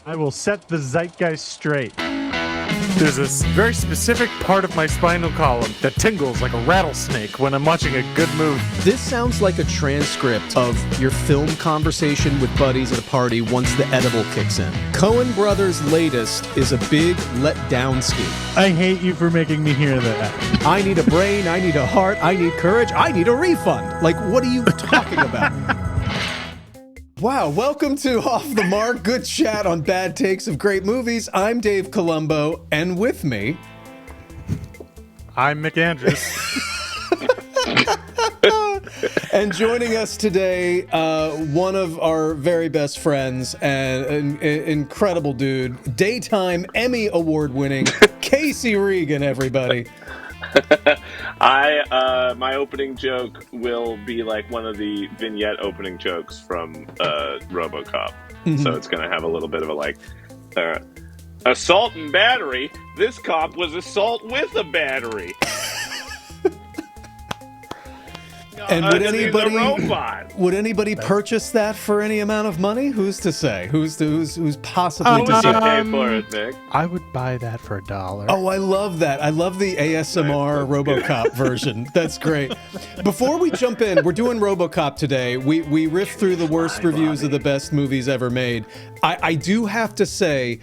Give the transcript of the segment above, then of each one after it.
I will set the zeitgeist straight. There's a very specific part of my spinal column that tingles like a rattlesnake when I'm watching a good movie. This sounds like a transcript of your film conversation with buddies at a party once the edible kicks in. Coen Brothers' latest is a big let-down ski. I hate you for making me hear that. I need a brain, I need a heart, I need courage, I need a refund. Like, what are you talking about? Wow, welcome to Off the Mark, good chat on bad takes of great movies. I'm Dave Columbo, and with me... I'm Mick Andrews. And joining us today, one of our very best friends and an incredible dude, daytime Emmy award-winning Casey Regan, everybody. My opening joke will be like one of the vignette opening jokes from RoboCop. Mm-hmm. So it's going to have a little bit of a assault and battery. This cop was assault with a battery. And would anybody purchase that for any amount of money? Who's to say? Who's possibly to say? Pay for it, Nick. I would buy that for $1. Oh, I love that. I love the ASMR RoboCop version. That's great. Before we jump in, we're doing RoboCop today. We riff through the worst reviews of the best movies ever made. I do have to say,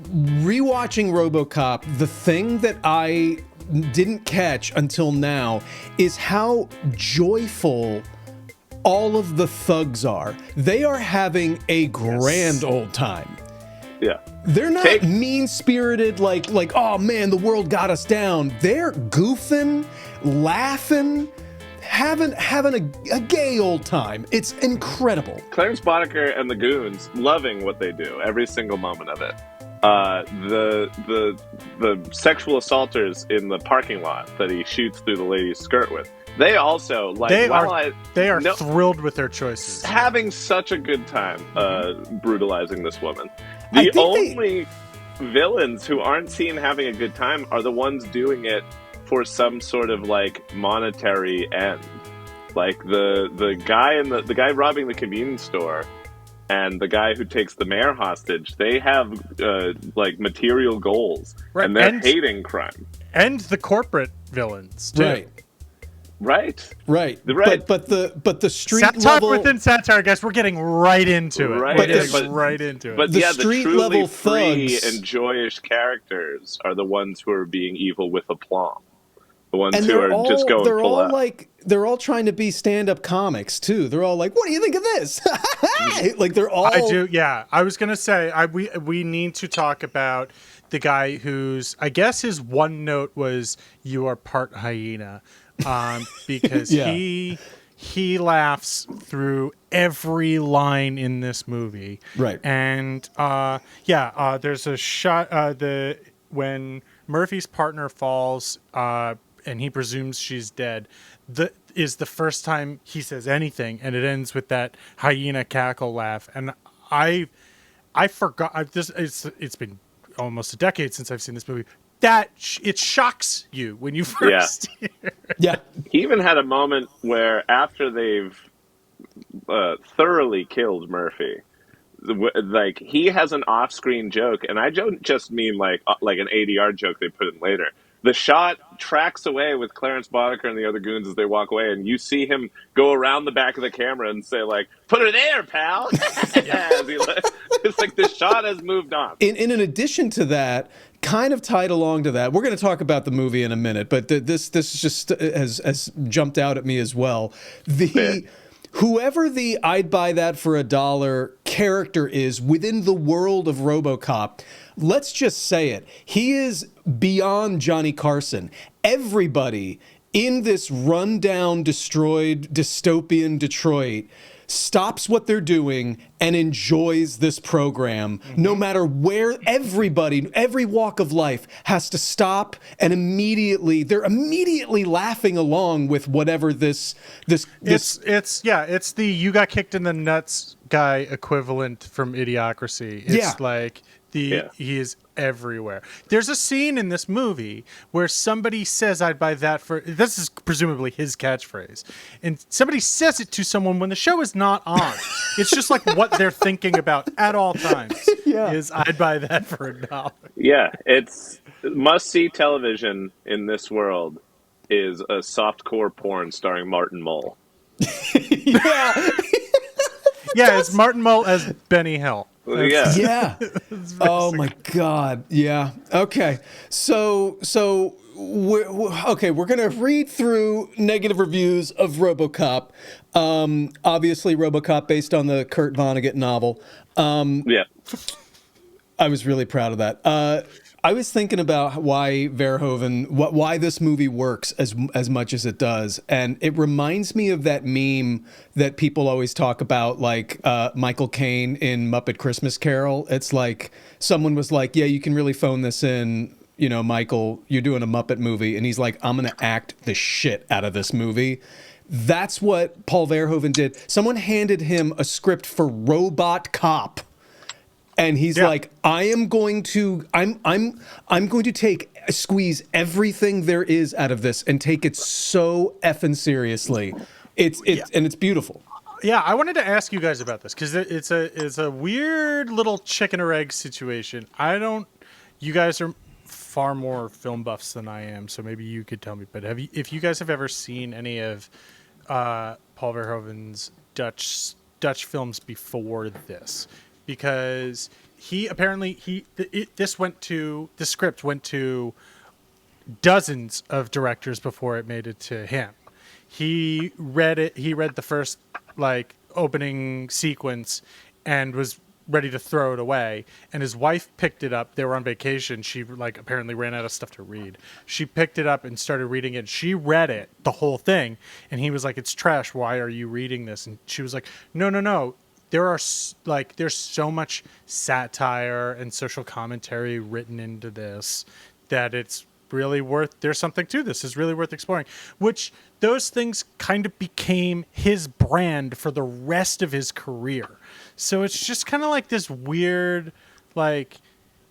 rewatching RoboCop, the thing that I didn't catch until now is how joyful all of the thugs are. They are having a grand old time. Yeah. They're not mean-spirited like, oh man, the world got us down. They're goofing, laughing, having a gay old time. It's incredible. Clarence Boddicker and the goons loving what they do, every single moment of it. The sexual assaulters in the parking lot that he shoots through the lady's skirt with, they also they are thrilled with their choices, having such a good time brutalizing this woman. The only villains who aren't seen having a good time are the ones doing it for some sort of like monetary end, like the guy robbing the convenience store. And the guy who takes the mayor hostage, they have like material goals, right, and they're hating crime. And the corporate villains too. Right. But the street satire level within satire, I guess we're getting right into it. Right. But the street truly level free thugs and joyous characters are the ones who are being evil with aplomb. The ones and who are just going full out. They're all trying to be stand-up comics too. They're all like, "What do you think of this?" Like they're all. I do. Yeah, I was gonna say we need to talk about the guy whose I guess his one note was "You are part hyena," because he laughs through every line in this movie. Right. And there's a shot when Murphy's partner falls. And he presumes she's dead. Is the first time he says anything, and it ends with that hyena cackle laugh. And I forgot. It's been almost a decade since I've seen this movie. That it shocks you when you first hear it. Yeah. He even had a moment where after they've thoroughly killed Murphy, like he has an off-screen joke, and I don't just mean like an ADR joke they put in later. The shot tracks away with Clarence Boddicker and the other goons as they walk away, and you see him go around the back of the camera and say, like, "Put her there, pal." It's like the shot has moved on. In addition to that, kind of tied along to that, we're going to talk about the movie in a minute, but this just has jumped out at me as well. Whoever the "I'd buy that for $1" character is within the world of RoboCop, let's just say it. He is beyond Johnny Carson. Everybody in this rundown, destroyed, dystopian Detroit stops what they're doing and enjoys this program, no matter where. Everybody, every walk of life has to stop and they're immediately laughing along with whatever this. It's the "you got kicked in the nuts" guy equivalent from Idiocracy. It's like he is everywhere. There's a scene in this movie where somebody says, "I'd buy that for..." This is presumably his catchphrase. And somebody says it to someone when the show is not on. It's just like what they're thinking about at all times. Yeah. is I'd buy that for $1. Yeah, it's must-see television in this world is a softcore porn starring Martin Mull. Yeah. Yeah, it's Martin Mull as Benny Hill. Yeah. Yeah. Oh my God. Yeah. Okay. So we're gonna read through negative reviews of RoboCop. Obviously, RoboCop based on the Kurt Vonnegut novel. Yeah. I was really proud of that. I was thinking about why why this movie works as much as it does, and it reminds me of that meme that people always talk about, like Michael Caine in Muppet Christmas Carol. It's like someone was like, "Yeah, you can really phone this in." You know, Michael, you're doing a Muppet movie, and he's like, "I'm gonna act the shit out of this movie." That's what Paul Verhoeven did. Someone handed him a script for RoboCop. And he's like, I'm going to squeeze everything there is out of this and take it so effing seriously. And it's beautiful. Yeah, I wanted to ask you guys about this because it's a weird little chicken or egg situation. You guys are far more film buffs than I am, so maybe you could tell me. But if you guys have ever seen any of Paul Verhoeven's Dutch films before this? Because the script went to dozens of directors before it made it to him. He read the first opening sequence and was ready to throw it away, and his wife picked it up. They were on vacation. She apparently ran out of stuff to read. She picked it up and started reading it. She read it, the whole thing, and he was like, "It's trash. Why are you reading this?" And she was like, No. There's so much satire and social commentary written into this that it's really there's something to this. It's really worth exploring, which those things kind of became his brand for the rest of his career. So it's just kind of like this weird, did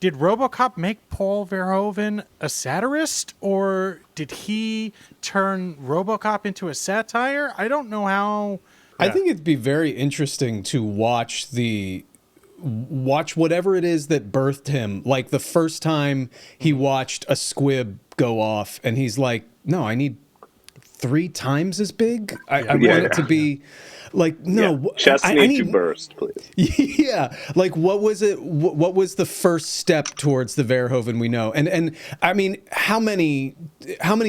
RoboCop make Paul Verhoeven a satirist, or did he turn RoboCop into a satire? I don't know how. I think it'd be very interesting to watch whatever it is that birthed him. Like the first time he watched a squib go off, and he's like, "No, I need 3 times as big. I want it to be like Chests I need need to burst, please." Yeah, like what was it? What was the first step towards the Verhoeven we know? And I mean, how many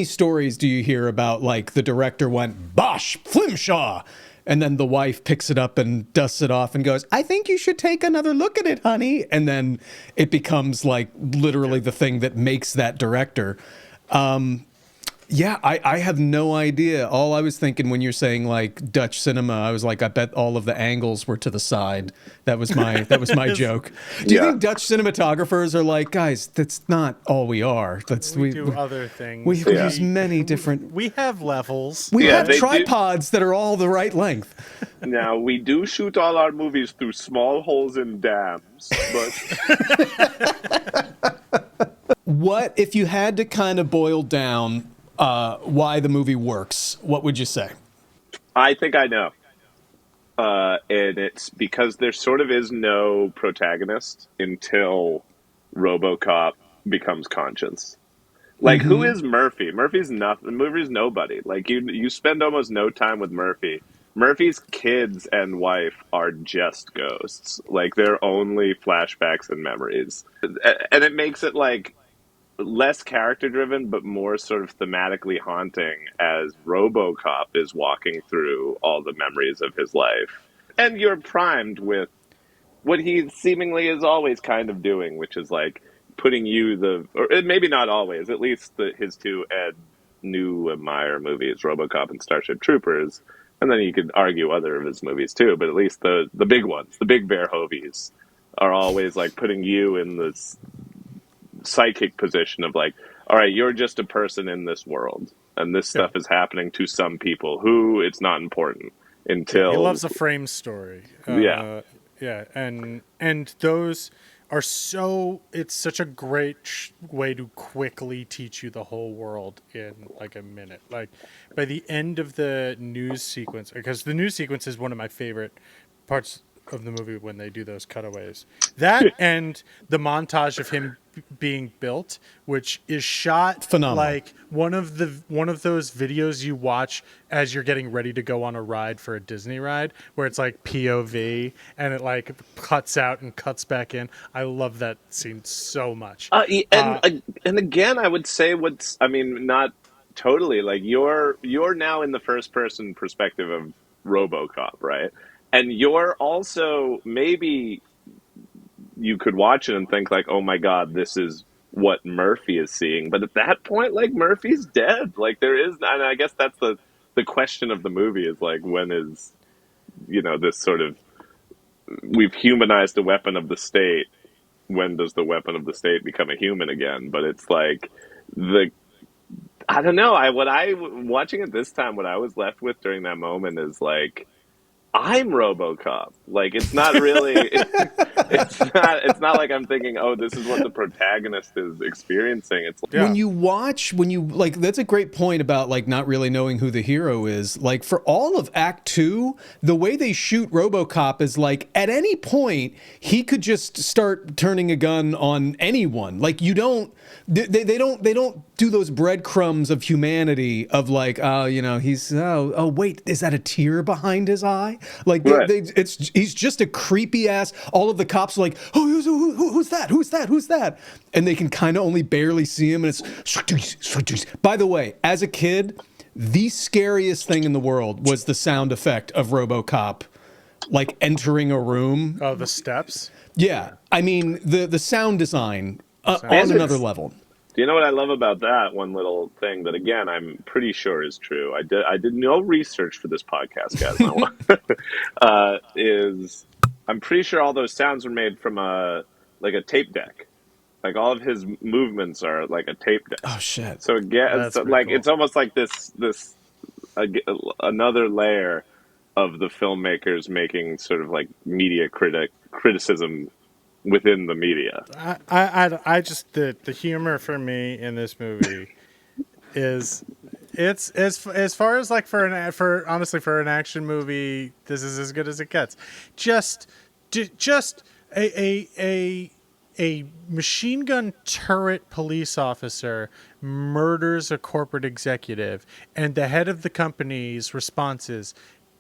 stories do you hear about the director went Bosh Flimshaw? And then the wife picks it up and dusts it off and goes, "I think you should take another look at it, honey." And then it becomes literally the thing that makes that director. I have no idea. All I was thinking when you're saying Dutch cinema, I was like, I bet all of the angles were to the side. That was my joke. Do you think Dutch cinematographers are like, guys, that's not all we are. We do other things. We use many different. We have levels. We have tripods that are all the right length. Now, we do shoot all our movies through small holes in dams, but What if you had to kind of boil down why the movie works? What would you say? I think I know. And it's because there sort of is no protagonist until RoboCop becomes conscious. Who is Murphy? Murphy's nothing. Murphy's nobody. You spend almost no time with Murphy. Murphy's kids and wife are just ghosts. They're only flashbacks and memories. And it makes it less character driven, but more sort of thematically haunting as RoboCop is walking through all the memories of his life. And you're primed with what he seemingly is always kind of doing, which is putting you or maybe not always, at least his 2 Ed Neumeyer movies, RoboCop and Starship Troopers. And then you could argue other of his movies too, but at least the big ones, the big Verhoevies, are always putting you in this psychic position of all right, you're just a person in this world, and this stuff is happening to some people who it's not important until he loves a frame story. And those are it's such a great way to quickly teach you the whole world in a minute. By the end of the news sequence, because the news sequence is one of my favorite parts of the movie when they do those cutaways. That and the montage of him being built, which is shot Phenomenal. like one of those videos you watch as you're getting ready to go on a ride for a Disney ride, where it's like POV and it like cuts out and cuts back in. I love that scene so much. And again, I would say not totally, like you're now in the first person perspective of RoboCop, right? And you're also, maybe you could watch it and think like, oh my God, this is what Murphy is seeing. But at that point, like, Murphy's dead. Like, there is, and I guess that's the question of the movie is like, when is, this sort of, we've humanized a weapon of the state. When does the weapon of the state become a human again? But it's like I don't know. Watching it this time, what I was left with during that moment is like, I'm RoboCop. Like, it's not really. It's not like I'm thinking, oh, this is what the protagonist is experiencing. It's like, when you like, that's a great point about like not really knowing who the hero is. Like, for all of Act 2, the way they shoot RoboCop is like, at any point he could just start turning a gun on anyone. Like, they don't do those breadcrumbs of humanity of like, he's wait, is that a tear behind his eye? Like, right. he's just a creepy ass. All of the cops are like, oh, who's that? Who's that? Who's that? And they can kind of only barely see him. And it's, by the way, as a kid, the scariest thing in the world was the sound effect of RoboCop, like entering a room. Oh, the steps. Yeah, I mean the sound design on another level. Do you know what I love about that? One little thing that, again, I'm pretty sure is true. I did no research for this podcast, guys. Is I'm pretty sure all those sounds were made from a tape deck. Like, all of his movements are like a tape deck. Oh shit! So again, cool. It's almost like this another layer of the filmmakers making sort of like media criticism within the media. I just the humor for me in this movie is it's as far as like for an action movie, this is as good as it gets. Just a machine gun turret police officer murders a corporate executive, and the head of the company's response is,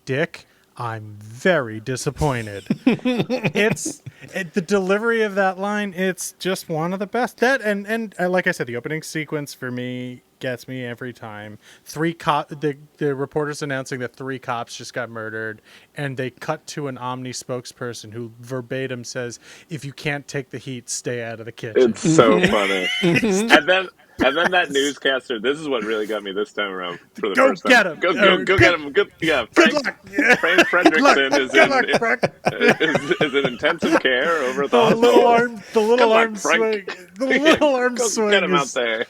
"Dick, I'm very disappointed." The delivery of that line, it's just one of the best. That and like I said, the opening sequence for me gets me every time. The reporters announcing that 3 cops just got murdered, and they cut to an Omni spokesperson who verbatim says, "If you can't take the heat, stay out of the kitchen." It's so funny. And then that newscaster, this is what really got me this time around for the first time. Get him. Go get him. Frank Fredrickson is in intensive care over at the hospital. The little arm Frank. swing. The little arm Go swing. get him out there.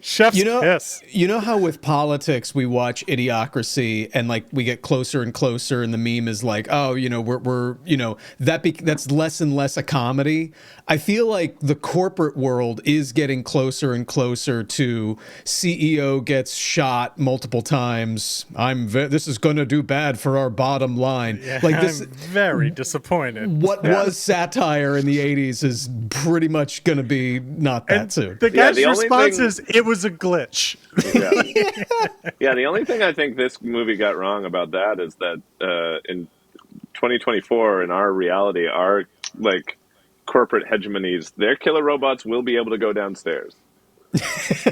Chef's kiss. You know how with politics we watch Idiocracy and like we get closer and closer, and the meme is like, oh, we're that's less and less a comedy. I feel like the corporate world is getting closer and closer to CEO gets shot multiple times. This is going to do bad for our bottom line. Yeah, like this, I'm very disappointed. What was satire in the 80s is pretty much going to be not that soon. The guy's response is, "It was a glitch." Yeah, the only thing I think this movie got wrong about that is that in 2024, in our reality, our like corporate hegemonies, their killer robots will be able to go downstairs. It's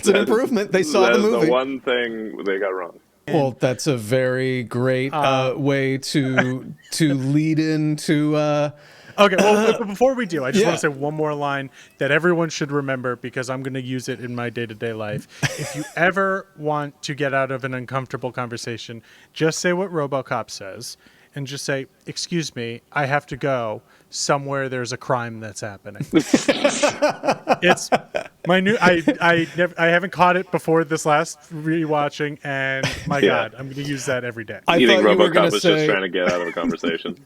an improvement. They saw the movie. That's the one thing they got wrong. Well, that's a very great way to lead into. Okay, well, before we do, I just want to say one more line that everyone should remember, because I'm going to use it in my day-to-day life. If you ever want to get out of an uncomfortable conversation, just say what RoboCop says, and just say, "Excuse me, I have to go. somewhere there's a crime that's happening. It's my new. I haven't caught it before this last rewatching, and my God, I'm going to use that every day. You think thought you were RoboCop gonna was say- just trying to get out of a conversation?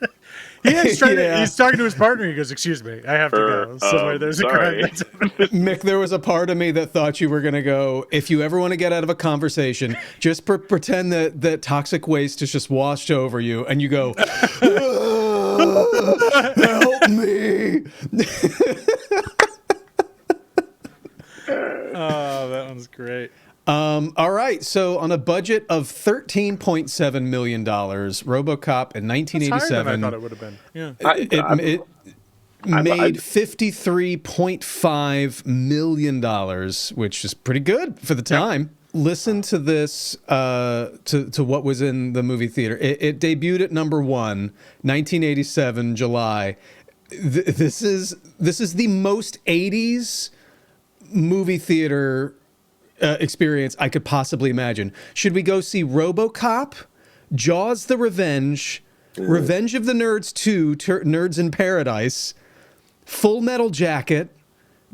He's Yeah. he's talking to his partner. He goes, "Excuse me, I have to go. Somewhere there's a crime sorry. that's happening." Mick, there was a part of me that thought you were going to go, if you ever want to get out of a conversation, just pretend that toxic waste is just washed over you, and you go, help me. Oh, that one's great. All right, so on a budget of $13.7 million, RoboCop in It's higher than I 1987, thought it would have been. Yeah. it made $53.5 million, which is pretty good for the time. Listen to this, to what was in the movie theater. It debuted at number 1, 1987, July. This is the most 80s movie theater experience I could possibly imagine. Should we go see RoboCop, Jaws the Revenge, Revenge of the Nerds 2, Nerds in Paradise, Full Metal Jacket,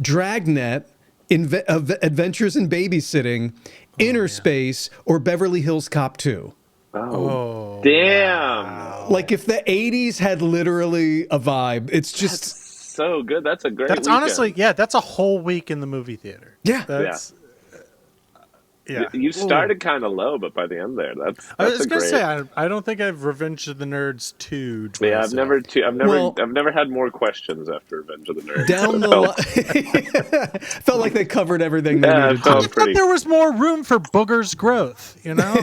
Dragnet, Adventures in Babysitting, Inner Space, or Beverly Hills Cop 2? Oh, damn! Like if the 80s had literally a vibe, it's just... That's so good. That's a great That's weekend. honestly, yeah, that's a whole week in the movie theater. Yeah. That's, yeah. You started kind of low, but by the end there, that's I was a gonna great. say I don't think I've Revenge of the Nerds 2. Yeah, I've never Well- had more questions after Revenge of the Nerds. Down the line, felt like they covered everything they Yeah, it needed felt to. I thought there was more room for Booger's growth, you know?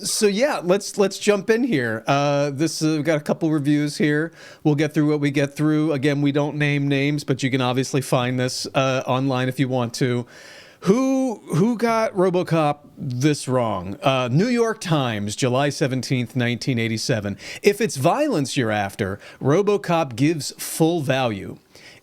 So yeah, let's jump in here. We've got a couple reviews here. We'll get through what we get through. Again, we don't name names, but you can obviously find this online if you want to. Who got RoboCop this wrong? New York Times, July 17th, 1987. If it's violence you're after, RoboCop gives full value.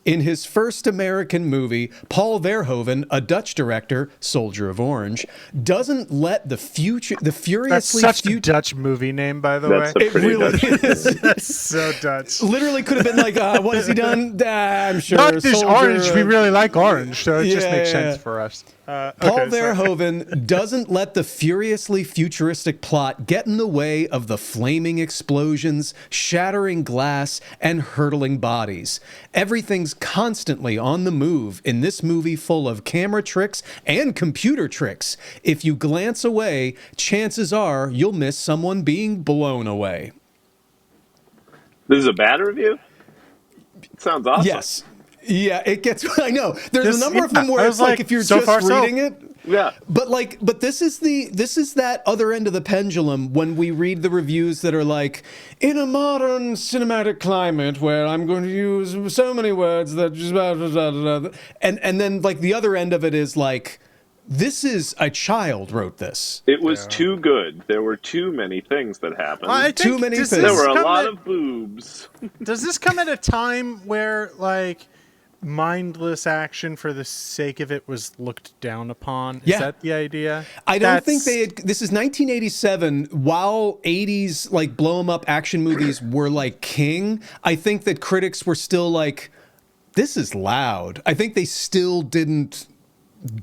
In his first American movie, Paul Verhoeven, a Dutch director, Soldier of Orange, doesn't let the That's furiously such a Dutch movie name, by the way. That's a pretty really Dutch. is. That's so Dutch. Literally could have been like, what has he done? I'm sure. Not this Soldier orange. We of- really like orange, so it just Yeah, makes yeah. sense for us. Paul Okay, so- Verhoeven doesn't let the furiously futuristic plot get in the way of the flaming explosions, shattering glass, and hurtling bodies. Everything's constantly on the move in this movie full of camera tricks and computer tricks. If you glance away, chances are you'll miss someone being blown away. This is a bad review. It sounds awesome. Yes. Yeah, it gets. I know. There's This- a number of them yeah, where I it's was like like, if you're so just far, so. reading it. Yeah. But this is that other end of the pendulum when we read the reviews that are like, in a modern cinematic climate where I'm going to use so many words that just blah, blah, blah, blah, blah. And then like the other end of it is like, this is a child wrote this. It was too good. There were too many things that happened. I think Too many does things. there this were a come lot at- of boobs. Does this come at a time where like mindless action for the sake of it was looked down upon? Is Yeah. that the idea? I don't think That's- they had. This is 1987. While 80s like blow 'em up action movies were like king, I think that critics were still like, this is loud. I think they still didn't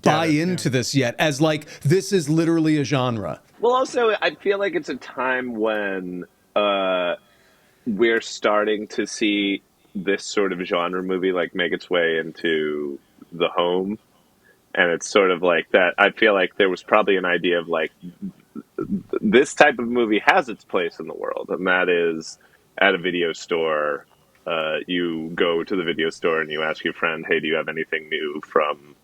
buy into this yet as like, this is literally a genre. Well, also, I feel like it's a time when we're starting to see this sort of genre movie like make its way into the home, and it's sort of like that. I feel like there was probably an idea of like this type of movie has its place in the world, and that is at a video store. You go to the video store and you ask your friend, "Hey, do you have anything new from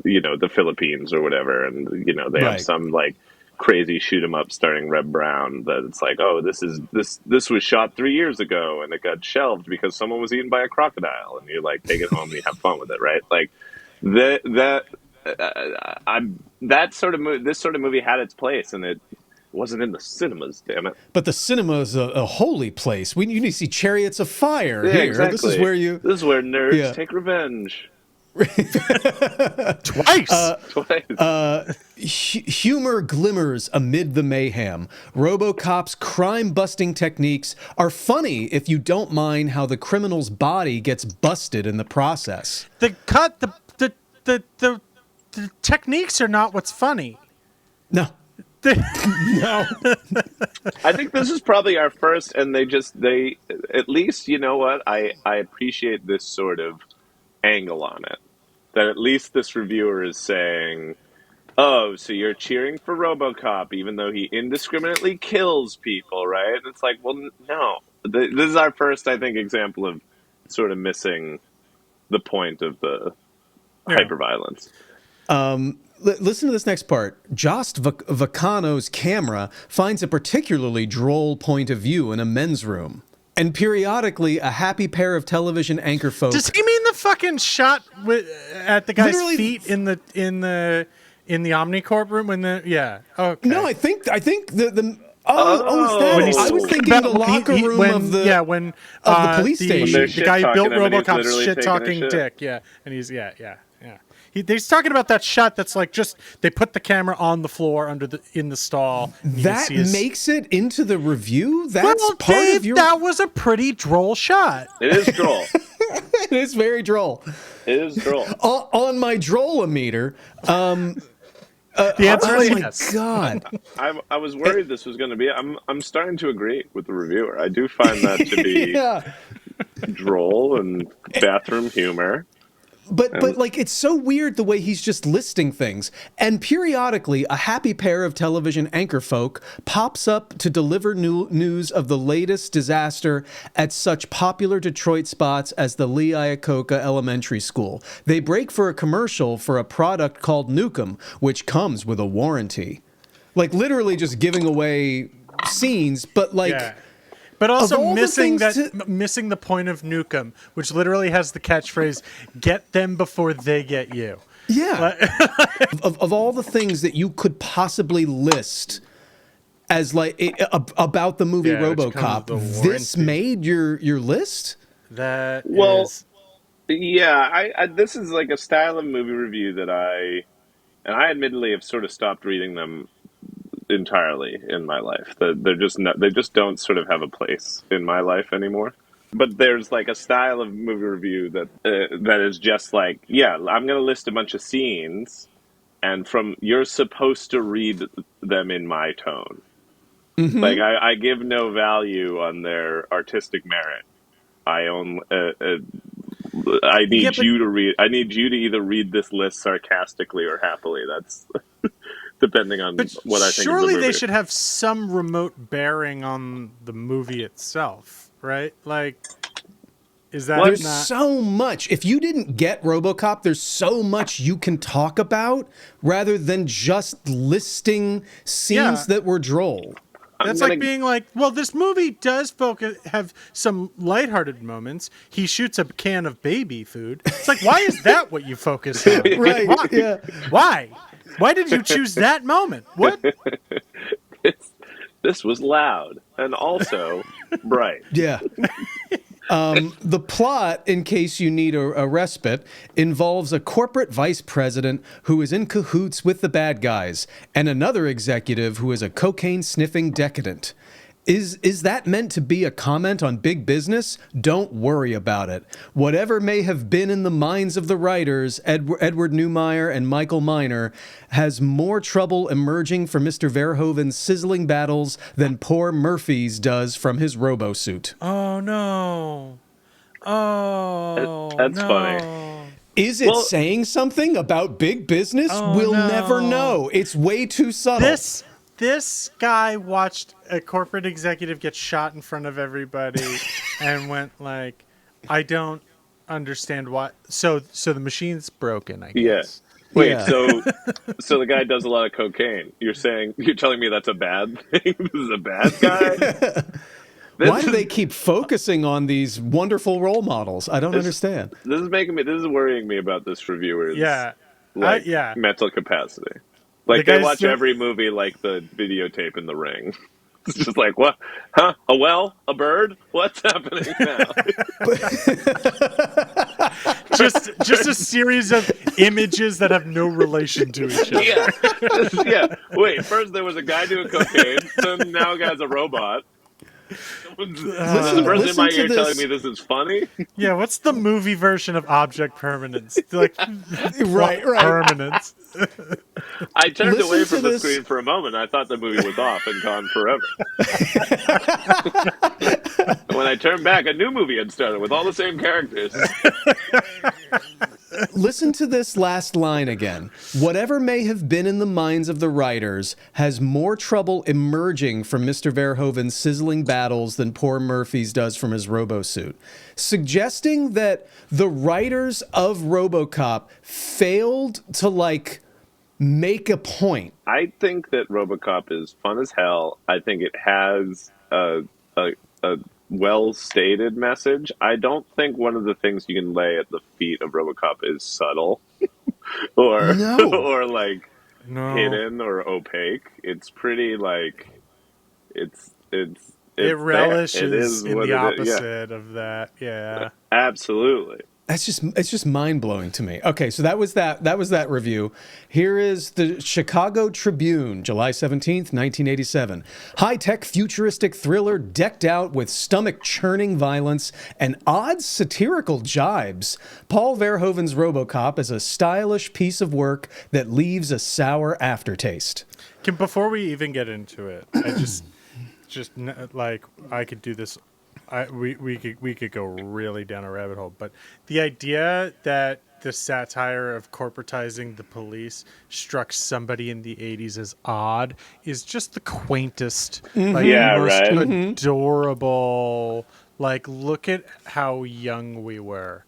the Philippines or whatever?" And they have Right. some like crazy shoot 'em up starring Reb Brown that it's like, oh, this was shot 3 years ago and it got shelved because someone was eaten by a crocodile, and you like take it home and you have fun with it, right? Like this sort of movie had its place, and it wasn't in the cinemas. Damn it! But the cinema is a holy place. You need to see Chariots of Fire Yeah, here. exactly. This is where This is where nerds Yeah. take revenge. Twice. Twice. Humor glimmers amid the mayhem. RoboCop's crime-busting techniques are funny if you don't mind how the criminal's body gets busted in the process. The techniques are not what's funny. No. No. I think this is probably our first, and they at least, you know what? I appreciate this sort of angle on it. That at least this reviewer is saying, oh, so you're cheering for RoboCop even though he indiscriminately kills people, right? And it's like, well, no. This is our first, I think, example of sort of missing the point of the hyperviolence. Listen to this next part. Jost Vacano's camera finds a particularly droll point of view in a men's room. And periodically, a happy pair of television anchor folk... Does he mean the fucking shot at the guy's Literally, feet in the Omnicorp room when the okay. No, I think the is that? When he's I was thinking the locker room of the police station. The guy who built shit-talking him and he's RoboCop's literally shit-talking taking a dick, and he's he's talking about that shot that's like just they put the camera on the floor in the stall. That makes it into the review. That's part Dave, of your. That was a pretty droll shot. It is droll. It is very droll. It is droll. On my droll-o-meter, the answer is yes. God. I was worried this was going to be. I'm starting to agree with the reviewer. I do find that to be droll and bathroom humor. But like, it's so weird the way he's just listing things. And periodically, a happy pair of television anchor folk pops up to deliver news of the latest disaster at such popular Detroit spots as the Lee Iacocca Elementary School. They break for a commercial for a product called Nukem, which comes with a warranty. Like, literally just giving away scenes, but like... Yeah. But also missing the point of Nukem, which literally has the catchphrase, get them before they get you. Yeah. of all the things that you could possibly list as like about the movie RoboCop, this made your list? This is like a style of movie review that I admittedly have sort of stopped reading them entirely in my life. They just don't sort of have a place in my life anymore. But there's like a style of movie review that is just like, I'm going to list a bunch of scenes, and you're supposed to read them in my tone. Mm-hmm. Like I give no value on their artistic merit. I need you to read. I need you to either read this list sarcastically or happily. That's depending on what I think of the movie. Surely they should have some remote bearing on the movie itself, right? Like, is that there's so much. If you didn't get RoboCop, there's so much you can talk about rather than just listing scenes that were droll. That's like being like, well, this movie does have some lighthearted moments. He shoots a can of baby food. It's like, why is that what you focus on? Right? Why? Yeah. Why? Why did you choose that moment? What? This was loud and also bright. Yeah. The plot, in case you need a respite, involves a corporate vice president who is in cahoots with the bad guys and another executive who is a cocaine-sniffing decadent. Is that meant to be a comment on big business? Don't worry about it. Whatever may have been in the minds of the writers, Edward Neumeier and Michael Miner, has more trouble emerging from Mr. Verhoeven's sizzling battles than poor Murphy's does from his robo-suit. Oh, no. Oh, That's no. funny. Is it saying something about big business? We'll never know. It's way too subtle. This guy watched a corporate executive get shot in front of everybody and went like, I don't understand why. So the machine's broken, I guess. Yeah. Wait, so the guy does a lot of cocaine. You're telling me that's a bad thing? This is a bad guy? Why do they keep focusing on these wonderful role models? I don't understand. This is worrying me about this reviewer's mental capacity. Like, they watch every movie like the videotape in The Ring. It's just like, what? Huh? A bird? What's happening now? just a series of images that have no relation to each other. Yeah. Wait, first there was a guy doing cocaine, then now a guy's a robot. Is the person in my ear telling me this is funny? Yeah, what's the movie version of object permanence? Like Right. permanence. I turned Listen away to from the this. screen for a moment. I thought the movie was off and gone forever. When I turned back, a new movie had started with all the same characters. Listen to this last line again. Whatever may have been in the minds of the writers has more trouble emerging from Mr. Verhoeven's sizzling battles than poor Murphy's does from his robo-suit. Suggesting that the writers of RoboCop failed to, like, make a point. I think that RoboCop is fun as hell. I think it has a well-stated message. I don't think one of the things you can lay at the feet of RoboCop is subtle or No. or like No. hidden or opaque. It's pretty like it's It there. relishes It is in what the it is. opposite of that. Yeah. Absolutely. It's just mind-blowing to me. Okay, so that was that review. Here is the Chicago Tribune, July 17th, 1987. High-tech futuristic thriller decked out with stomach-churning violence and odd satirical jibes. Paul Verhoeven's RoboCop is a stylish piece of work that leaves a sour aftertaste. Before we even get into it, I just like I could do this. We could go really down a rabbit hole, but the idea that the satire of corporatizing the police struck somebody in the 80s as odd is just the quaintest, like Yeah, most right. adorable. Like, look at how young we were.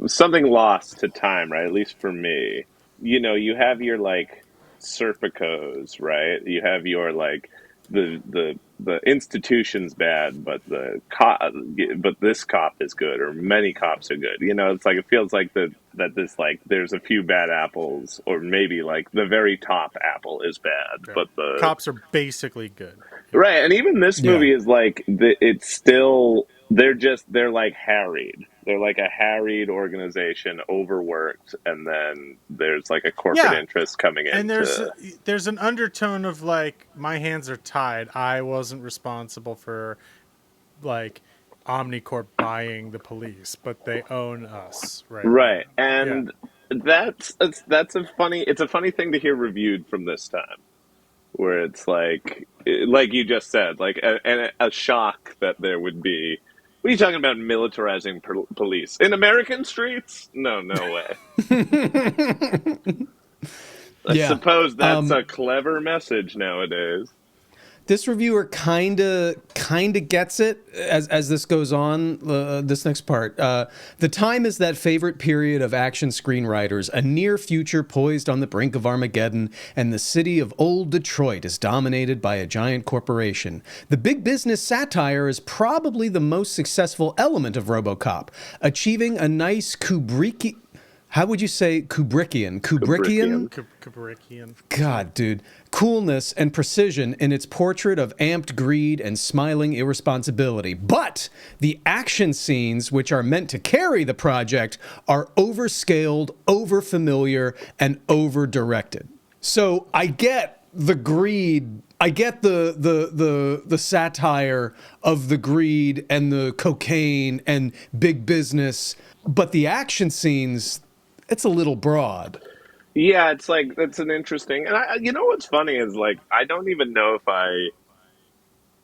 Something lost to time, right? At least for me. You know, you have your like Serpicos, right? You have your like the institution's bad, but but this cop is good, or many cops are good. You know, it's like it feels like that this like there's a few bad apples, or maybe like the very top apple is bad, Right. but the Cops are basically good. right. And even this movie is like it's still they're like harried. They're like a harried organization, overworked, and then there's like a corporate interest coming in. And there's an undertone of like, my hands are tied. I wasn't responsible for like Omnicorp buying the police, but they own us, right? Right. And that's a funny thing to hear reviewed from this time, where it's like you just said, like a shock that there would be. What are you talking about, militarizing police in American streets? No way. I suppose that's a clever message nowadays. This reviewer kind of gets it as this goes on. This next part, the time is that favorite period of action screenwriters, a near future poised on the brink of Armageddon, and the city of old Detroit is dominated by a giant corporation. The big business satire is probably the most successful element of RoboCop, achieving a nice Kubrickian. How would you say Kubrickian? Kubrickian. God, dude. Coolness and precision in its portrait of amped greed and smiling irresponsibility. But the action scenes, which are meant to carry the project, are overscaled, overfamiliar, and over-directed. So I get the greed. I get the satire of the greed and the cocaine and big business, but the action scenes, it's a little broad. Yeah, it's like that's an interesting. And you know what's funny is like I don't even know if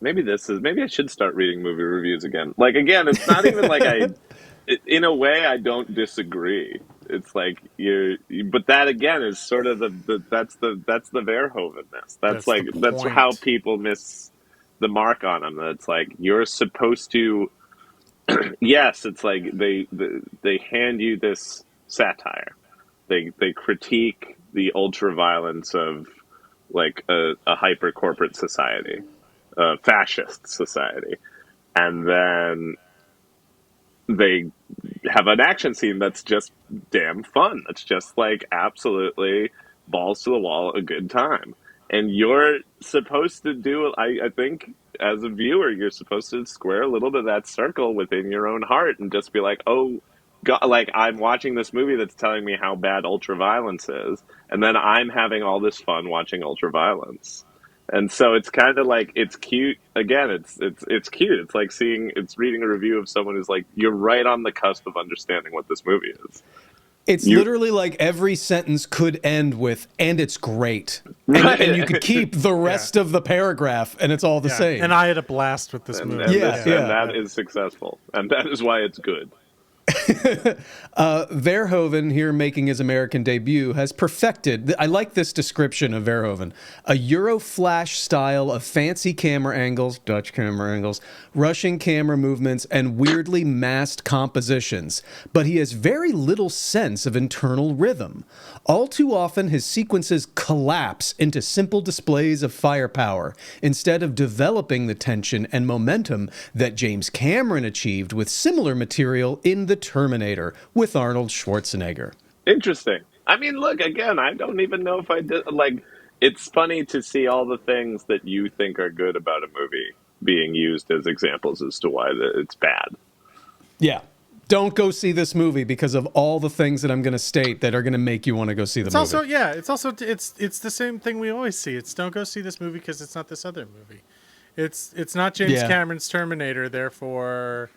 maybe I should start reading movie reviews again. Like again, it's not even like in a way I don't disagree. It's like but that again is sort of that's the Verhoevenness. That's how people miss the mark on them. That's like you're supposed to. Yes, it's like they hand you this satire. They critique the ultra violence of like a hyper corporate society, a fascist society, and then they have an action scene that's just damn fun. That's just like absolutely balls to the wall, a good time. And you're supposed to do, I think, as a viewer, you're supposed to square a little bit of that circle within your own heart and just be like, oh, like I'm watching this movie that's telling me how bad ultraviolence is, and then I'm having all this fun watching ultraviolence. And so it's kind of like it's cute. Again, it's cute. It's like reading a review of someone who's like, you're right on the cusp of understanding what this movie is. It's literally like every sentence could end with, and it's great. Right. And you could keep the rest of the paragraph, and it's all the same. And I had a blast with this movie. And that is successful. And that is why it's good. Verhoeven, here making his American debut, has perfected, I like this description of Verhoeven, a Euroflash style of fancy camera angles, Dutch camera angles, rushing camera movements, and weirdly masked compositions. But he has very little sense of internal rhythm. All too often, his sequences collapse into simple displays of firepower, instead of developing the tension and momentum that James Cameron achieved with similar material in The Terminator with Arnold Schwarzenegger. Interesting. I mean, look, again, I don't even know if I did. Like, it's funny to see all the things that you think are good about a movie being used as examples as to why it's bad. Yeah. Don't go see this movie because of all the things that I'm going to state that are going to make you want to go see the movie. It's the same thing we always see. It's don't go see this movie because it's not this other movie. It's not James Cameron's Terminator, therefore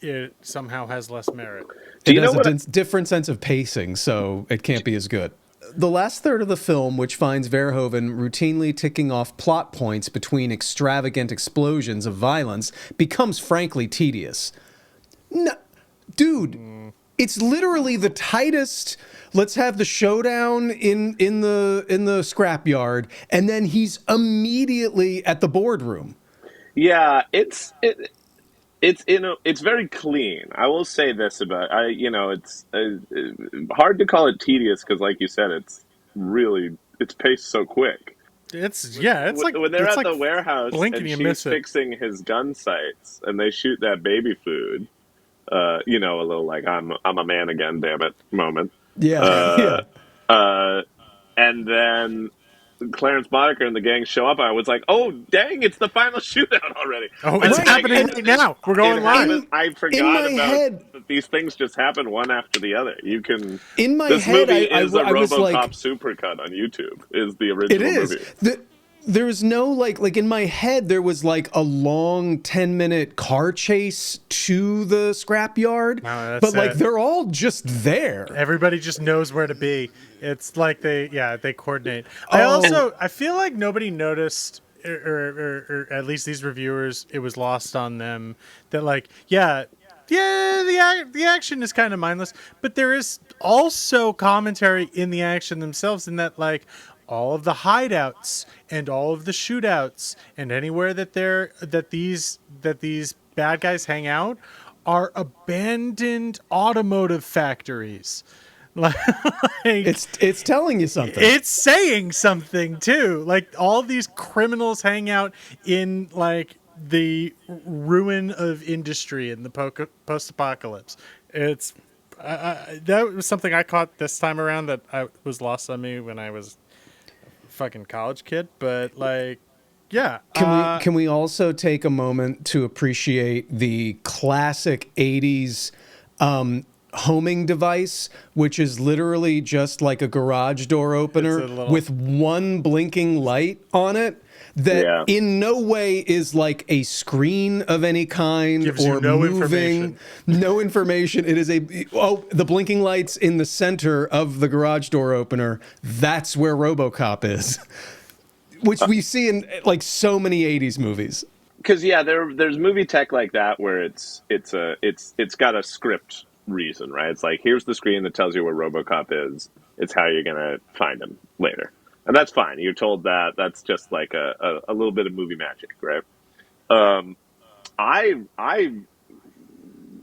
it somehow has less merit. It has a different sense of pacing, so it can't be as good. The last third of the film, which finds Verhoeven routinely ticking off plot points between extravagant explosions of violence, becomes frankly tedious. No, dude, it's literally the tightest. Let's have the showdown in the scrapyard, and then he's immediately at the boardroom. Yeah, it's very clean. I will say this about it's hard to call it tedious because, like you said, it's paced so quick. It's like when they're it's at like the warehouse and she's fixing his gun sights and they shoot that baby food. A little like I'm a man again, damn it moment. Yeah. And then Clarence Boddicker and the gang show up. I was like, "Oh, dang! It's the final shootout already." Oh, it's happening right now. We're going live. I forgot that these things just happen one after the other. You can. In my this head, movie I is a was RoboCop like, supercut on YouTube. Is the original movie? It is. There's no like in my head there was like a long 10-minute car chase to the scrapyard, but like they're all just there. Everybody just knows where to be. It's like they coordinate. I feel like nobody noticed, or at least these reviewers, it was lost on them that the action is kind of mindless, but there is also commentary in the action themselves, in that like all of the hideouts and all of the shootouts and anywhere that these bad guys hang out are abandoned automotive factories. Like it's telling you something. It's saying something too. Like all these criminals hang out in like the ruin of industry in the post-apocalypse. It's that was something I caught this time around that was lost on me when I was fucking college kid, but like can we also take a moment to appreciate the classic 80s homing device, which is literally just like a garage door opener with one blinking light on it that in no way is like a screen of any kind. Gives or you no moving. No information. It is the blinking lights in the center of the garage door opener. That's where RoboCop is, which we see in like so many 80s movies. Because there's movie tech like that where it's got a script reason, right? It's like, here's the screen that tells you where RoboCop is. It's how you're gonna find him later, and that's fine. You're told that. That's just like a little bit of movie magic, right? I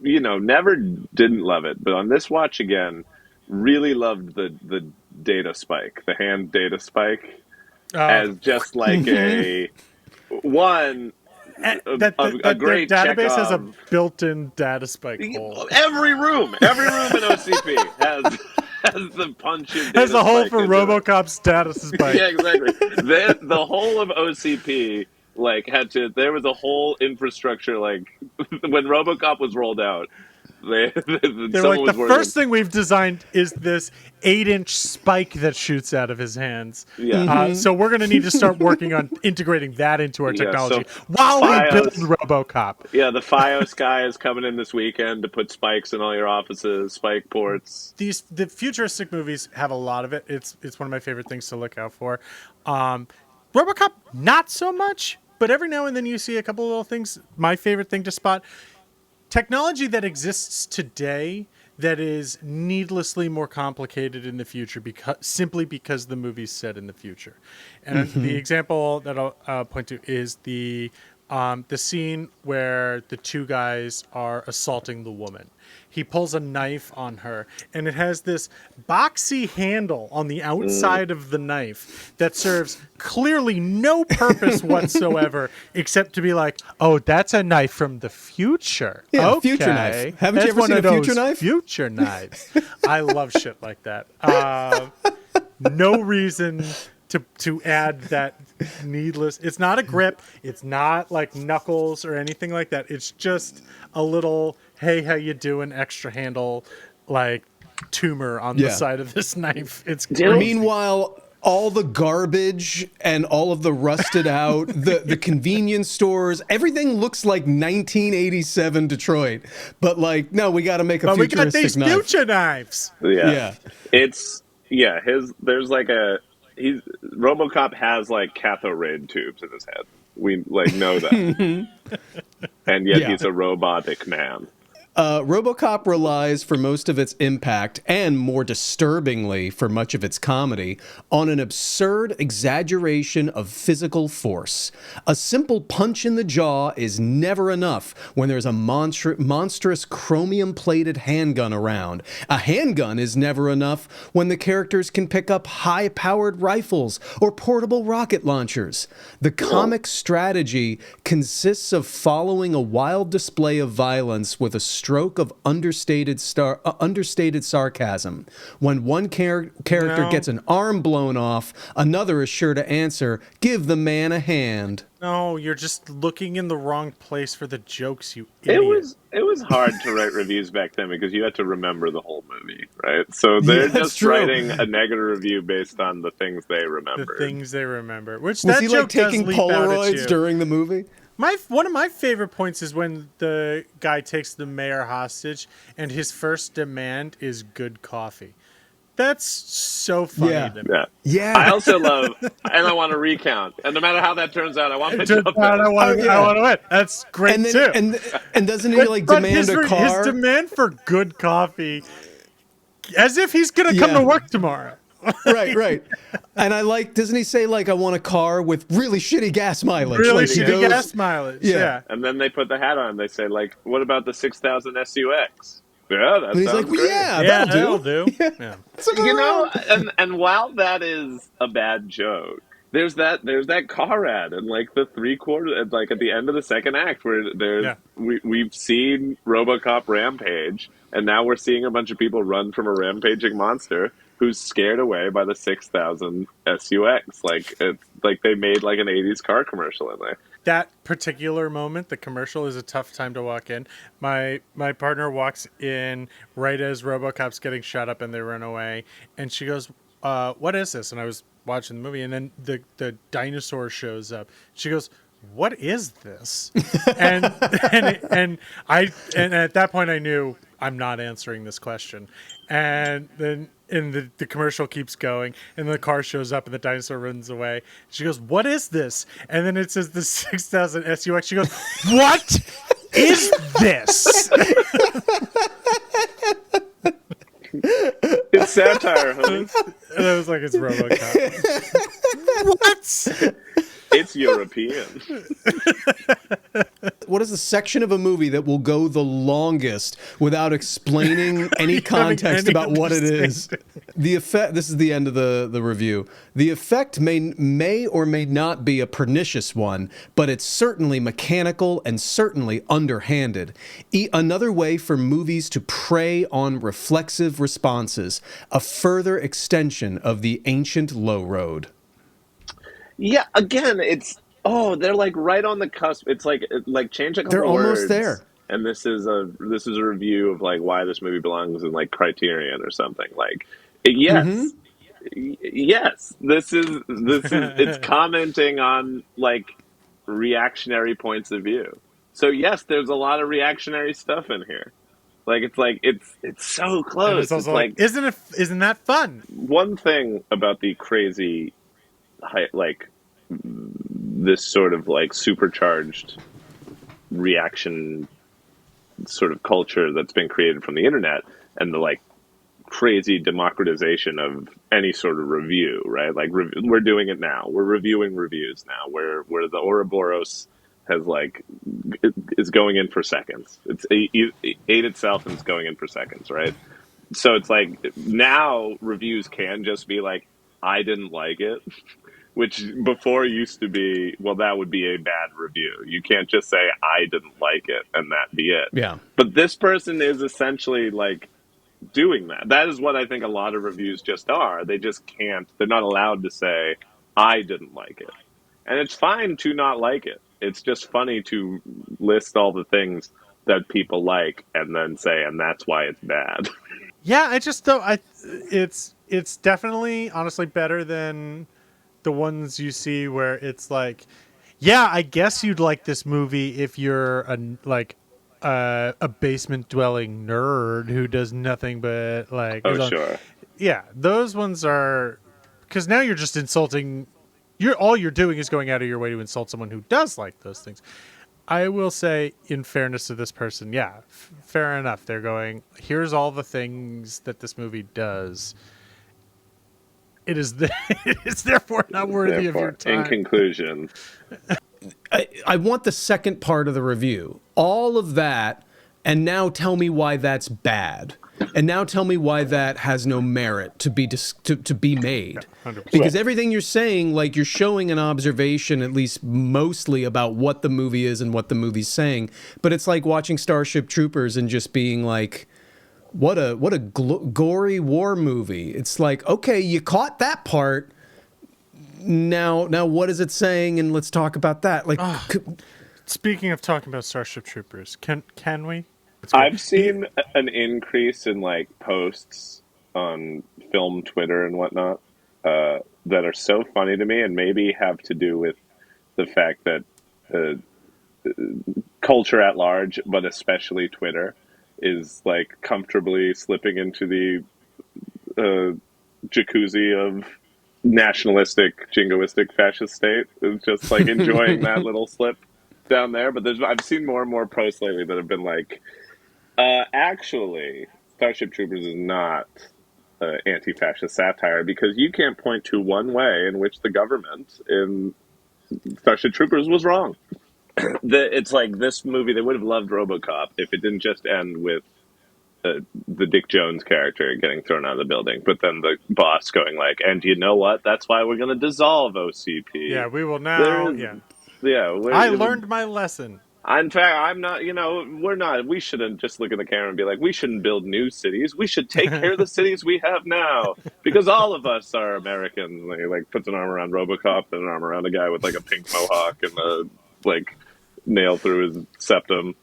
never didn't love it, but on this watch again, really loved the data spike, the hand data spike, as just like a one. A great database has a Chekhov. built-in data spike hole. Every room in OCP has the punch-in data has a hole spike for RoboCop's data spike. Yeah, exactly. The whole of OCP there was a whole infrastructure, like when RoboCop was rolled out, They're someone like, was the working. first thing we've designed is this 8-inch spike that shoots out of his hands. Yeah. So we're going to need to start working on integrating that into our Yeah, technology so while we build Fios- RoboCop. Yeah, the FiOS guy is coming in this weekend to put spikes in all your offices, spike ports. The futuristic movies have a lot of it. It's one of my favorite things to look out for. RoboCop, not so much, but every now and then you see a couple of little things. My favorite thing to spot: technology that exists today that is needlessly more complicated in the future simply because the movie's set in the future. And the example that I'll point to is the scene where the two guys are assaulting the woman. He pulls a knife on her, and it has this boxy handle on the outside of the knife that serves clearly no purpose whatsoever, except to be like, oh, that's a knife from the future. Yeah, okay. future knife. Haven't you That's ever one seen of a future those knife? Future knives. I love shit like that. No reason to add that needless. It's not a grip. It's not like knuckles or anything like that. It's just a little, hey, how you doing? Extra handle, like tumor on the side of this knife. It's crazy. Meanwhile, all the garbage and all of the rusted out, the convenience stores, everything looks like 1987 Detroit. But like, no, we got to make a but we got futuristic these knife. future knives. Yeah. There's like RoboCop has like cathode tubes in his head. We like know that. And yet he's a robotic man. RoboCop relies for most of its impact, and more disturbingly for much of its comedy, on an absurd exaggeration of physical force. A simple punch in the jaw is never enough when there's a monstrous chromium-plated handgun around. A handgun is never enough when the characters can pick up high-powered rifles or portable rocket launchers. The comic strategy consists of following a wild display of violence with a stroke of understated sarcasm. When one character gets an arm blown off, another is sure to answer, "Give the man a hand." No, you're just looking in the wrong place for the jokes, you idiot. It was hard to write reviews back then because you had to remember the whole movie, right? So they're just writing a negative review based on the things they remember. The things they remember. Which Was that he joke like taking does leap out at Polaroids you. during the movie? One of my favorite points is when the guy takes the mayor hostage and his first demand is good coffee. That's so funny to me. Yeah. I also love, and I want to recount. And no matter how that turns out, I want to jump in. I want to win. That's great too. And doesn't he like demand a car? His demand for good coffee, as if he's gonna come to work tomorrow. Right. And I like, doesn't he say like, I want a car with really shitty gas mileage? Really like shitty gas mileage. Yeah. And then they put the hat on. They say like, what about the 6000 SUX? Yeah, that and he's sounds like, great. that'll do. Yeah. You know, and while that is a bad joke, there's that car ad and like the 3/4, like at the end of the second act where we've seen RoboCop rampage, and now we're seeing a bunch of people run from a rampaging monster who's scared away by the 6000 SUX. Like it's like they made like an 80s car commercial in there. That particular moment, the commercial, is a tough time to walk in. My partner walks in right as RoboCop's getting shot up and they run away, and she goes, "What is this?" And I was watching the movie, and then the dinosaur shows up. She goes, "What is this?" and at that point I knew I'm not answering this question. And then the commercial keeps going, and the car shows up, and the dinosaur runs away. She goes, "What is this?" And then it says the 6000 SUX. She goes, "What is this?" It's satire, honey. And I was like, "It's RoboCop." What? It's European. What is the section of a movie that will go the longest without explaining any context about what it is? The effect. This is the end of the review. The effect may or may not be a pernicious one, but it's certainly mechanical and certainly underhanded. Another way for movies to prey on reflexive responses, a further extension of the ancient low road. Yeah, again, they're like right on the cusp. It's like change a couple They're almost words. there. and this is a review of like why this movie belongs in like Criterion or something. Like, yes, yes, this is it's commenting on like reactionary points of view. So yes, there's a lot of reactionary stuff in here. Like it's so And it's close. It's also like, like isn't that fun? one thing about the crazy, like this sort of like supercharged reaction sort of culture that's been created from the internet and the like crazy democratization of any sort of review, right? Like we're doing it now. We're reviewing reviews now. Where the Ouroboros has like is going in for seconds. It's ate itself and it's going in for seconds, right? So it's like now reviews can just be like, I didn't like it, which before used to be, well, that would be a bad review. You can't just say I didn't like it and that be it. Yeah. But this person is essentially like doing that. That is what I think a lot of reviews just are. They just can't. They're not allowed to say I didn't like it. And it's fine to not like it. It's just funny to list all the things that people like and then say, and that's why it's bad. Yeah, I just don't. It's definitely honestly better than the ones you see where it's like, yeah, I guess you'd like this movie if you're a basement dwelling nerd who does nothing but like Oh, sure. yeah, those ones are because now you're just insulting. All you're doing is going out of your way to insult someone who does like those things. I will say, in fairness to this person, yeah, fair enough. They're going, here's all the things that this movie does. It is it is therefore not worthy of your Therefore, in time. conclusion, I want the second part of the review. All of that, and now tell me why that's bad. And now tell me why that has no merit to be to be made. 100%. Because everything you're saying, like you're showing an observation, at least mostly about what the movie is and what the movie's saying. But it's like watching Starship Troopers and just being like, what a gory war movie. It's like, okay, you caught that part. Now what is it saying? And let's talk about that. Like, Speaking of talking about Starship Troopers, can we? I've seen an increase in like posts on film Twitter and whatnot that are so funny to me, and maybe have to do with the fact that uh, culture at large, but especially Twitter, is like comfortably slipping into the jacuzzi of nationalistic, jingoistic fascist state. It's just like enjoying that little slip down there. But I've seen more and more posts lately that have been like, actually, Starship Troopers is not anti-fascist satire because you can't point to one way in which the government in Starship Troopers was wrong. It's like this movie, they would have loved RoboCop if it didn't just end with the Dick Jones character getting thrown out of the building, but then the boss going like, and you know what? That's why we're going to dissolve OCP. Yeah, we will now. I learned my lesson. In fact, I'm not, we're not, we shouldn't just look at the camera and be like, we shouldn't build new cities. We should take care of the cities we have now because all of us are Americans. And he like puts an arm around RoboCop and an arm around a guy with like a pink mohawk and a like nail through his septum.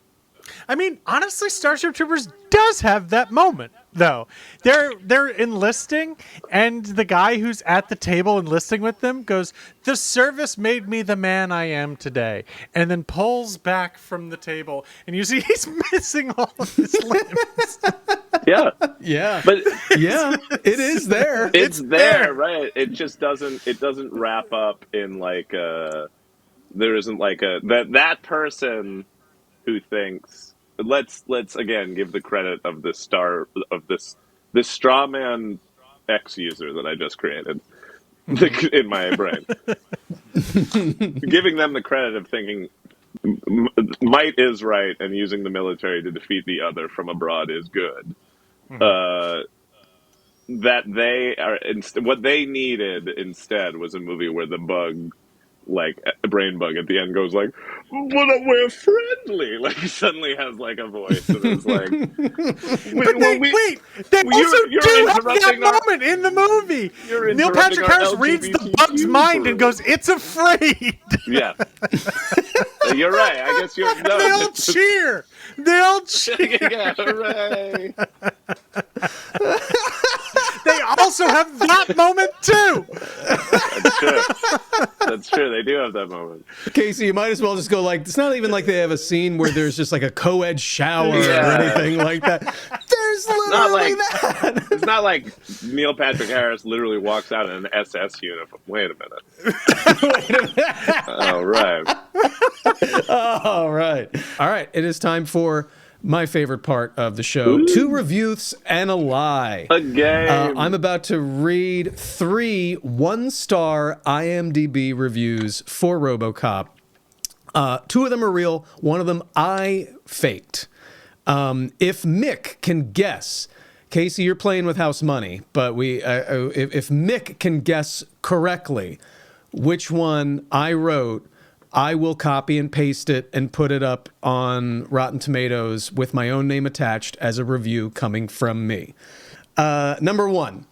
I mean, honestly, Starship Troopers does have that moment, though. They're enlisting, and the guy who's at the table enlisting with them goes, "The service made me the man I am today," and then pulls back from the table, and you see he's missing all of his limbs. Yeah. yeah, But yeah, it is there. it's there, right? It just doesn't wrap up in like there isn't like that person who thinks let's again give the credit of this straw man X user that I just created in my brain, giving them the credit of thinking might is right and using the military to defeat the other from abroad is good. That they are what they needed instead was a movie where the bug like brain bug at the end goes like, "But we're friendly." Like he suddenly has like a voice and is like, But they also you're do have that interrupting our moment in the movie. you're Neil interrupting Patrick our Harris reads the bug's LGBTQ mind and parade. goes, "It's afraid." Yeah, you're right. I guess you're. No, They all cheer. They all cheer. yeah, hooray! They also have that moment too. That's true. That's true. They do have that moment. Casey, you might as well just go like, it's not even like they have a scene where there's just like a co-ed shower or Yeah. anything like that. There's Not literally like that. it's not like Neil Patrick Harris literally walks out in an SS uniform. Wait a minute. All right. All right. All right. It is time for my favorite part of the show. 2 reviews and a lie. A game. I'm about to read 3 one-star IMDb reviews for RoboCop. 2 of them are real. 1 of them I faked. If Mick can guess, Casey, you're playing with house money, but if Mick can guess correctly which one I wrote, I will copy and paste it and put it up on Rotten Tomatoes with my own name attached as a review coming from me. Number 1.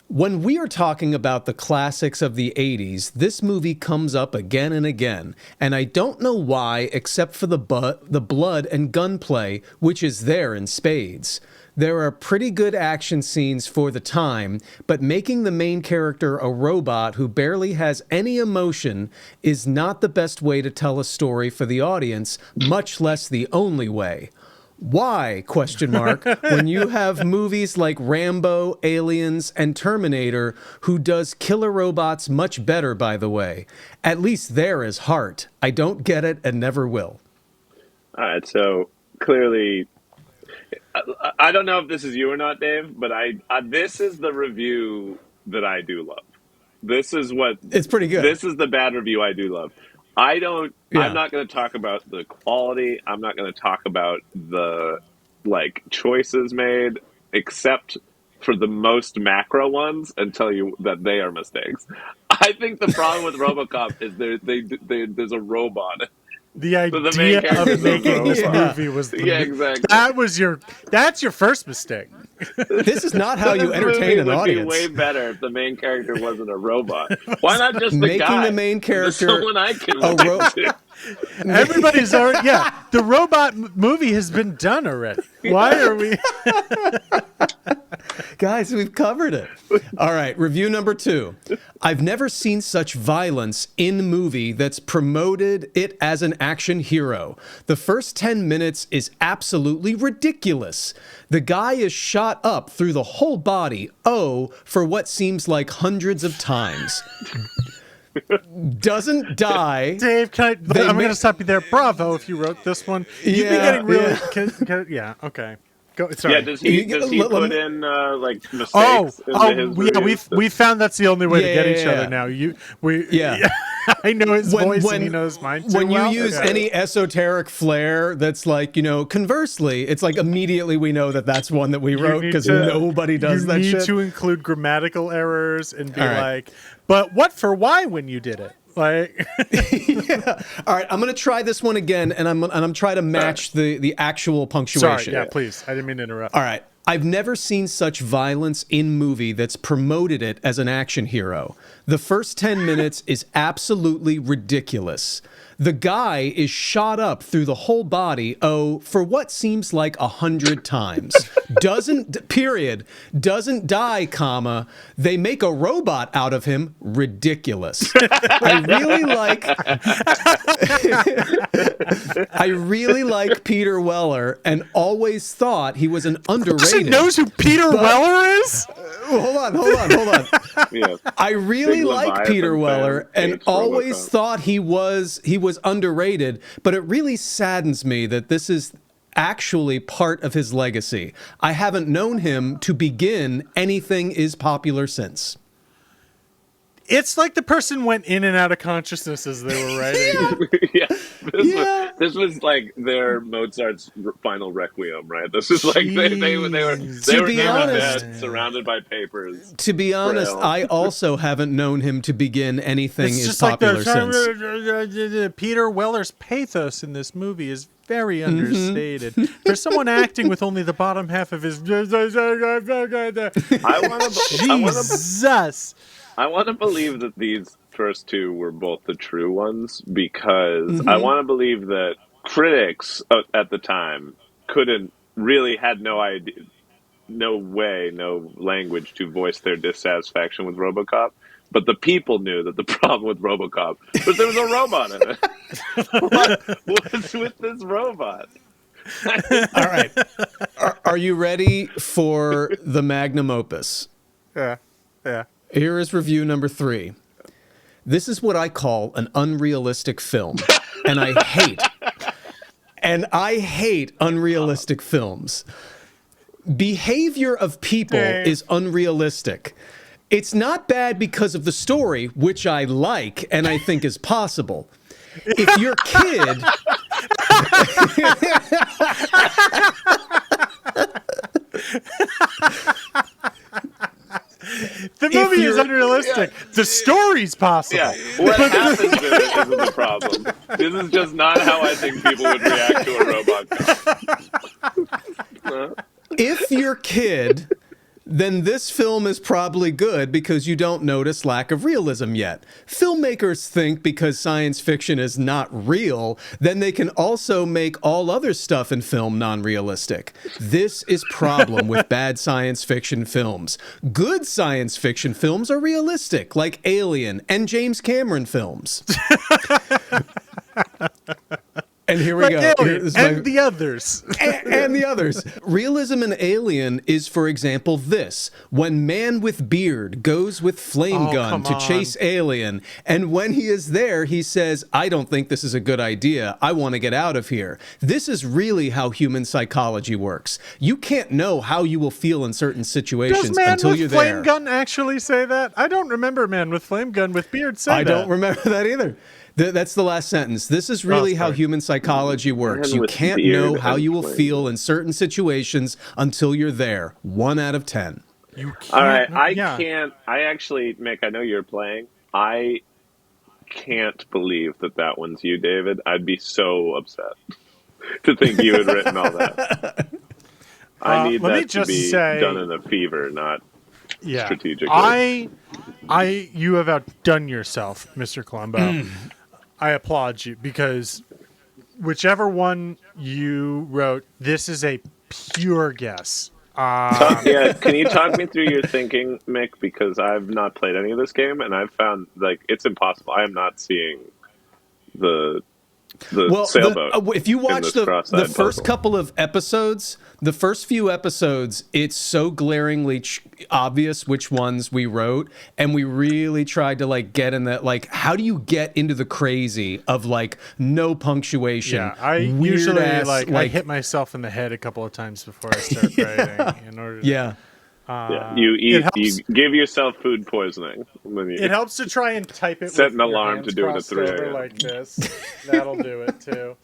When we are talking about the classics of the 80s, this movie comes up again and again, and I don't know why except for the blood and gunplay, which is there in spades. There are pretty good action scenes for the time, but making the main character a robot who barely has any emotion is not the best way to tell a story for the audience, much less the only way. Why, question mark, when you have movies like Rambo, Aliens, and Terminator, who does killer robots much better, by the way. At least there is heart. I don't get it and never will. All right. So clearly, I don't know if this is you or not, Dave, but this is the review that I do love. This is what It's pretty good. This is the bad review I do love. I'm not going to talk about the quality. I'm not going to talk about the like choices made, except for the most macro ones, and tell you that they are mistakes. I think the problem with RoboCop is there's a robot. The So the idea main character of is a making this robot. movie was the Yeah, exactly. that's your first mistake. This is not how you This entertain movie an would audience. be way better if the main character wasn't a robot. Why not just the Making guy? the main character someone I can a relate to. Everybody's already the robot movie has been done already. Why are we? Guys, we've covered it. All right, review number 2. I've never seen such violence in movie that's promoted it as an action hero. The first 10 minutes is absolutely ridiculous. The guy is shot up through the whole body, for what seems like hundreds of times. Doesn't die. Dave, I'm going to stop you there. Bravo, if you wrote this one. You've been getting really. Okay. Go. Sorry. Yeah, does he put in like mistakes into his yeah. reviews? We found that's the only way to get each Yeah. other now. Yeah. I know his voice and he knows mine too when you well. use Okay. any esoteric flair that's like, conversely, it's like immediately we know that that's one that we You wrote need because to- nobody does that You shit. need to include grammatical errors and be All right. like, but what for why when you did it? Like, All right, I'm going to try this one again, and I'm trying to match the actual punctuation. sorry, yeah, please. I didn't mean to interrupt. All right. I've never seen such violence in movie that's promoted it as an action hero. The first 10 minutes is absolutely ridiculous. The guy is shot up through the whole body, for what seems like 100 times. Doesn't die, comma, they make a robot out of him, ridiculous. I really like Peter Weller and always thought he was an underrated. She knows who Peter Weller is? Hold on. Yeah. I really Big like Leviathan Peter Weller fan, and hates always RoboCop. thought he was underrated, but it really saddens me that this is actually part of his legacy. I haven't known him to begin anything is popular since. It's like the person went in and out of consciousness as they were writing. This was like their Mozart's final requiem, right? This is like they were be in honest- bed, surrounded by papers. To be honest, Braille. I also haven't known him to begin anything It's as just like popular since. Peter Weller's pathos in this movie is very understated. For someone acting with only the bottom half of his Jesus. I want to believe that these first two were both the true ones because I want to believe that critics at the time had no idea, no language to voice their dissatisfaction with RoboCop. But the people knew that the problem with RoboCop was there was a robot in it. What's with this robot? All right. Are you ready for the magnum opus? Yeah. Here is review number 3. This is what I call an unrealistic film. And I hate unrealistic films. Behavior of people is unrealistic. It's not bad because of the story, which I like and I think is possible. If your kid... The movie is unrealistic. Yeah. The story's possible. Yeah. What happens in it isn't the problem. This is just not how I think people would react to a robot. If you're kid, then this film is probably good because you don't notice lack of realism yet. Filmmakers think because science fiction is not real, then they can also make all other stuff in film non-realistic. This is problem with bad science fiction films. Good science fiction films are realistic, like Alien and James Cameron films. And here we go. The others. and the others. Realism in Alien is, for example, this. When man with beard goes with flame gun to chase alien, and when he is there, he says, I don't think this is a good idea. I want to get out of here. This is really how human psychology works. You can't know how you will feel in certain situations until you're there. Does man with flame gun actually say that? I don't remember man with flame gun with beard say that. I don't remember that either. That's the last sentence. This is really how human psychology works. You can't know how you will feel in certain situations until you're there. 1 out of 10. You can't. All right, I can't. I actually, Mick, I know you're playing. I can't believe that one's you, David. I'd be so upset to think you had written all that. I need that to be done in a fever, not strategically. You have outdone yourself, Mr. Columbo. I applaud you because whichever one you wrote, this is a pure guess. Can you talk me through your thinking, Mick? Because I've not played any of this game, and I've found it's impossible. I am not seeing the sailboat. If you watch the first puzzle. couple of episodes, the first few episodes, it's so glaringly obvious which ones we wrote, and we really tried to get in that. How do you get into the crazy of no punctuation? Yeah, I usually I hit myself in the head a couple of times before I start writing in order. You eat. You give yourself food poisoning. It helps to try and type it. Set with an alarm to do it at 3 a.m. like this. That'll do it too.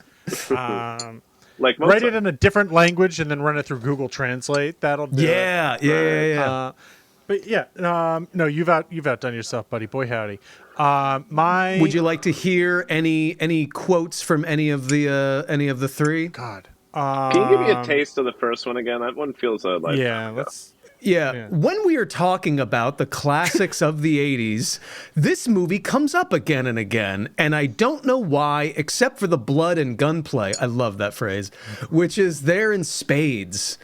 Write it in a different language and then run it through Google Translate. That'll do it. Yeah. But no, you've outdone yourself, buddy. Boy, howdy. Would you like to hear any quotes from any of the three? God. Can you give me a taste of the first one again? That one feels let's. Yeah, when we are talking about the classics of the 80s, this movie comes up again and again, and I don't know why, except for the blood and gunplay. I love that phrase, which is there in spades.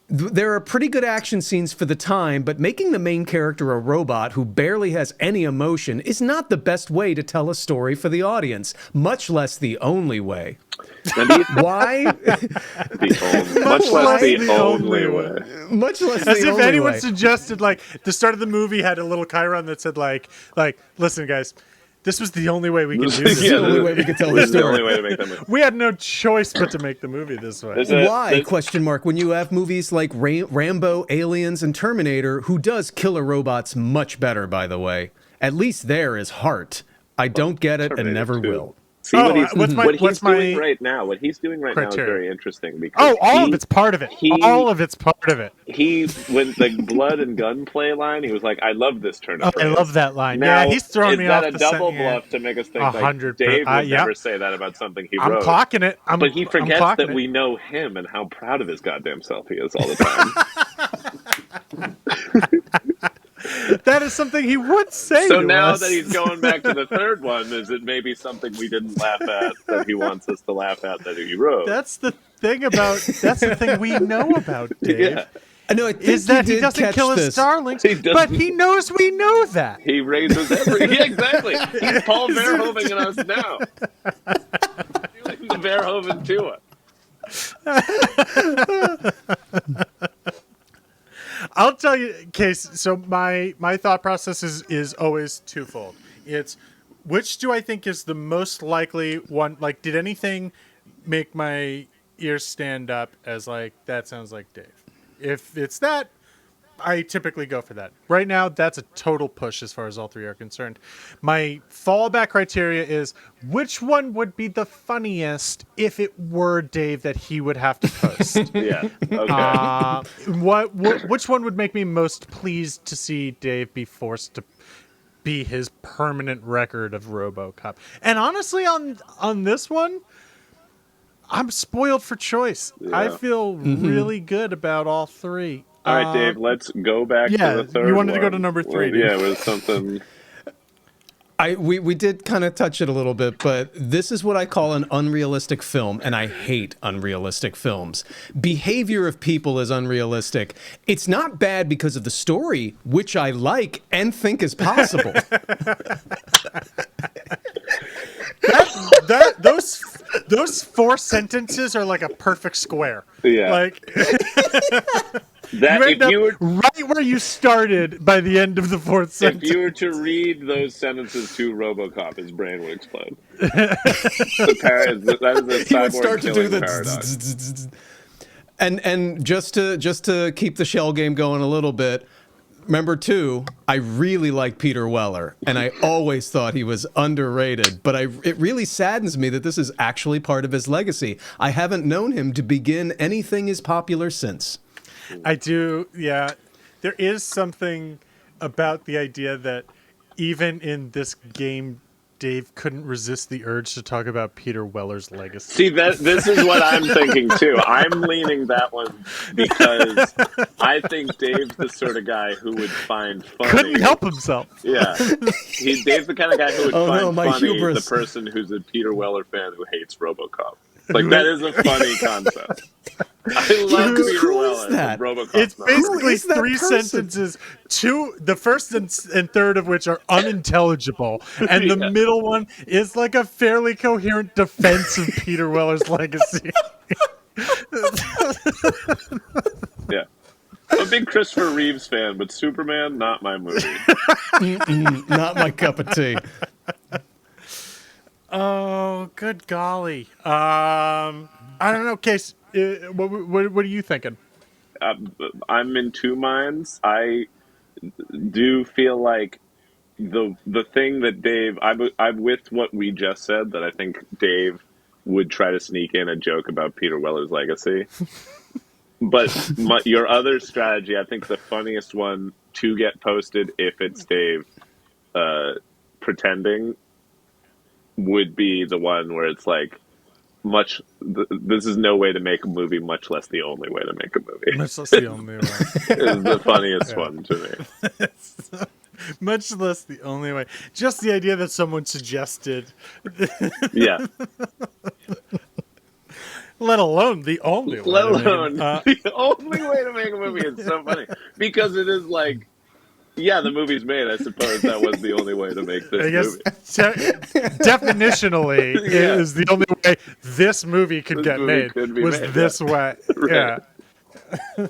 There are pretty good action scenes for the time, but making the main character a robot who barely has any emotion is not the best way to tell a story for the audience, much less the only way. Why? Much less the only way. Much less As the if only anyone way. suggested, the start of the movie had a little chyron that said, listen, guys, this was the only way we could do this. The only way we could tell the This is the story. only way to make that movie. We had no choice but to make the movie this way. Why? Question mark. When you have movies like Rambo, Aliens, and Terminator, who does killer robots much better, by the way. at least there is heart. I don't get it and Terminator never 2. will. See what he's doing my right now. What he's doing right now is criteria? very interesting because All of it's part of it. All of it's part of it. He when the blood and gunplay line, he was like, "I love this turn of Oh, I phrase." love that line. Now, Yeah, he's throwing is me that off a the double scent, bluff to make us think like 100%. Dave would Yep. never say that about something he I'm wrote? clocking it. But he forgets that it. we know him and how proud of his goddamn self he is all the time. That is something he would say. So to now us. that he's going back to the third one, is it maybe something we didn't laugh at that he wants us to laugh at that he wrote? That's the thing we know about Dave. Yeah. I know. I think Is that he did doesn't catch kill his this. starlings, He doesn't. but he knows we know that. He raises yeah, exactly. He's Paul Verhoeven in us now. Doing the Verhoeven to us. I'll tell you, Case. So my thought process is always twofold. It's which do I think is the most likely one? Like, did anything make my ears stand up as like that sounds like Dave? If it's that, I typically go for that. Right now, that's a total push as far as all three are concerned. My fallback criteria is which one would be the funniest if it were Dave that he would have to post. Yeah. Okay. Which one would make me most pleased to see Dave be forced to be his permanent record of RoboCop? And honestly, on this one, I'm spoiled for choice. Yeah. I feel really good about all three. All right, Dave, let's go back to the third you wanted to go one. to number 3. Yeah, it was something. We did kind of touch it a little bit, but this is what I call an unrealistic film, and I hate unrealistic films. Behavior of people is unrealistic. It's not bad because of the story, which I like and think is possible. Those 4 sentences are like a perfect square. Yeah. Like That you if end up you were right where you started by the end of the 4th sentence. if you were to read those sentences to RoboCop, his brain would explode. That is a He would start cyborg to do killing the paradox. and just to keep the shell game going a little bit. Remember, too, I really like Peter Weller, and I always thought he was underrated, but it really saddens me that this is actually part of his legacy. I haven't known him to begin anything as popular since. I do, yeah. There is something about the idea that even in this game, Dave couldn't resist the urge to talk about Peter Weller's legacy. See, this is what I'm thinking too. I'm leaning that one because I think Dave's the sort of guy who would find funny. Couldn't help himself. Yeah, Dave's the kind of guy who would find my funny hubris. the person who's a Peter Weller fan who hates RoboCop. Like that is a funny concept. I love Peter who is Weller. that? RoboCop. It's basically is that 3 person? sentences, the first and third of which are unintelligible, and the Yeah. middle one is like a fairly coherent defense of Peter Weller's legacy. Yeah. I'm a big Christopher Reeves fan, but Superman, not my movie. Not my cup of tea. Oh, good golly. I don't know, Case. What are you thinking? I'm in two minds. I do feel like the thing that Dave, I'm with what we just said, that I think Dave would try to sneak in a joke about Peter Weller's legacy. But your other strategy, I think the funniest one to get posted if it's Dave pretending, would be the one where it's like, this is no way to make a movie, much less the only way to make a movie. Much less the only way. Is the funniest one to me. Much less the only way. Just the idea that someone suggested. Yeah. Let alone the only way. Let to make it. alone the only way to make a movie. It's so funny because it is like, yeah, the movie's made. I suppose that was the only way to make this I guess movie. definitionally, it Yeah. is the only way this movie could This get movie made. could be Was made, this yeah. way? Right. Yeah.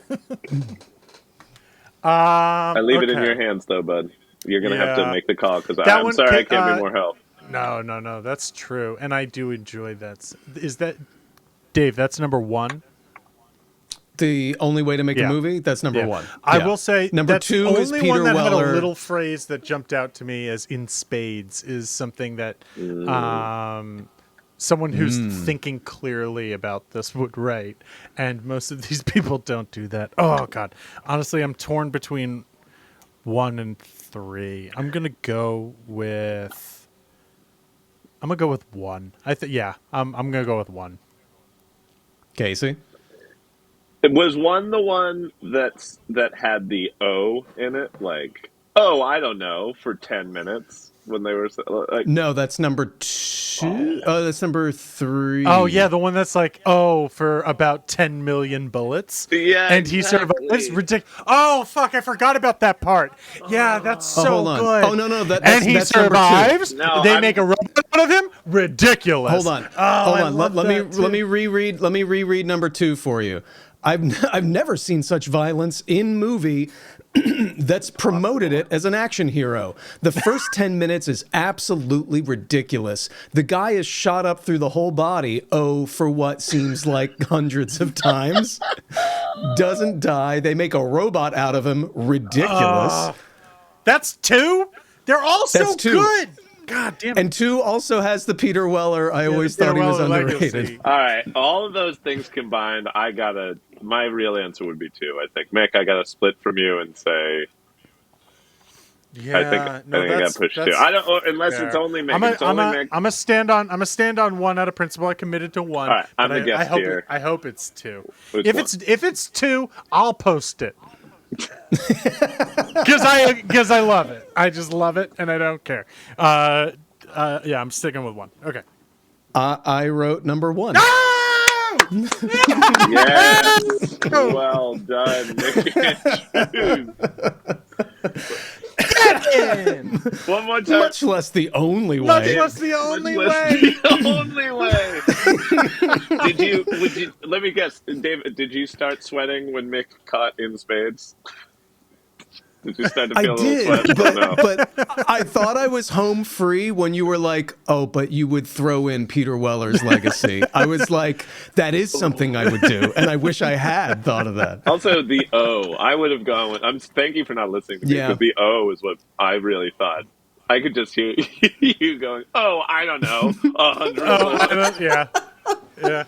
I leave it in okay. your hands, though, bud. You're gonna have Yeah. to make the call because That I'm one sorry I ca- can't be more help. No. That's true, and I do enjoy that. Is that Dave? That's number 1. the only way to make a Yeah. movie? That's number one. I Yeah. will say number that's two the is only Peter one that Weller. had a little phrase that jumped out to me as in spades is something that someone who's thinking clearly about this would write, and most of these people don't do that. Oh God, honestly, I'm torn between 1 and 3. I'm gonna go with 1. I'm gonna go with 1. Casey? Was 1 the one that had the O in it? Like, oh, I don't know, for 10 minutes when they were like, No, that's number 2. Oh, that's number 3. Oh yeah, the one that's like, oh, for about 10 million bullets. yeah, And he survived. It's ridiculous. Oh fuck, I forgot about that part. Yeah, that's so hold on. good. Oh, no, that's and he that's number 2. survives. No, they I'm- make a robot out of him. Ridiculous. Hold on. Oh, Hold I on. love Let me that, too. let me reread. Let me reread number 2 for you. I've never seen such violence in movie that's promoted it as an action hero. The first 10 minutes is absolutely ridiculous. The guy is shot up through the whole body, for what seems like hundreds of times. Doesn't die. They make a robot out of him. Ridiculous. That's 2. They're all so That's 2. good. God damn it. And 2 also has the Peter Weller. I always the thought he was Peter Weller underrated. legacy. all right, all of those things combined, my real answer would be 2. I think, Mick, I gotta split from you and say, Yeah, I think I got pushed 2. that's I don't, unless fair. it's only Mick. I'm It's only Mick. a stand on 1 out of principle. I committed to 1. All right, I'm but the guest here. I hope it's 2. Which If one? it's 2, I'll post it. Because I love it. I just love it, and I don't care. Yeah, I'm sticking with 1. Okay. I wrote number 1. Yes, well done, Mick Andrews. One more time. Much less the only Much way. less the only Much less way. the only way. Would you? Let me guess, David. Did you start sweating when Mick caught in spades? Did you start to I feel a little did, sweat? but, No. but I thought I was home free when you were like, oh, but you would throw in Peter Weller's legacy. I was like, that is something I would do, and I wish I had thought of that. Also, the O. I would have gone with. Thank you for not listening to me. Yeah. Because the O is what I really thought. I could just hear you going, "Oh, I don't know, 100." Yeah.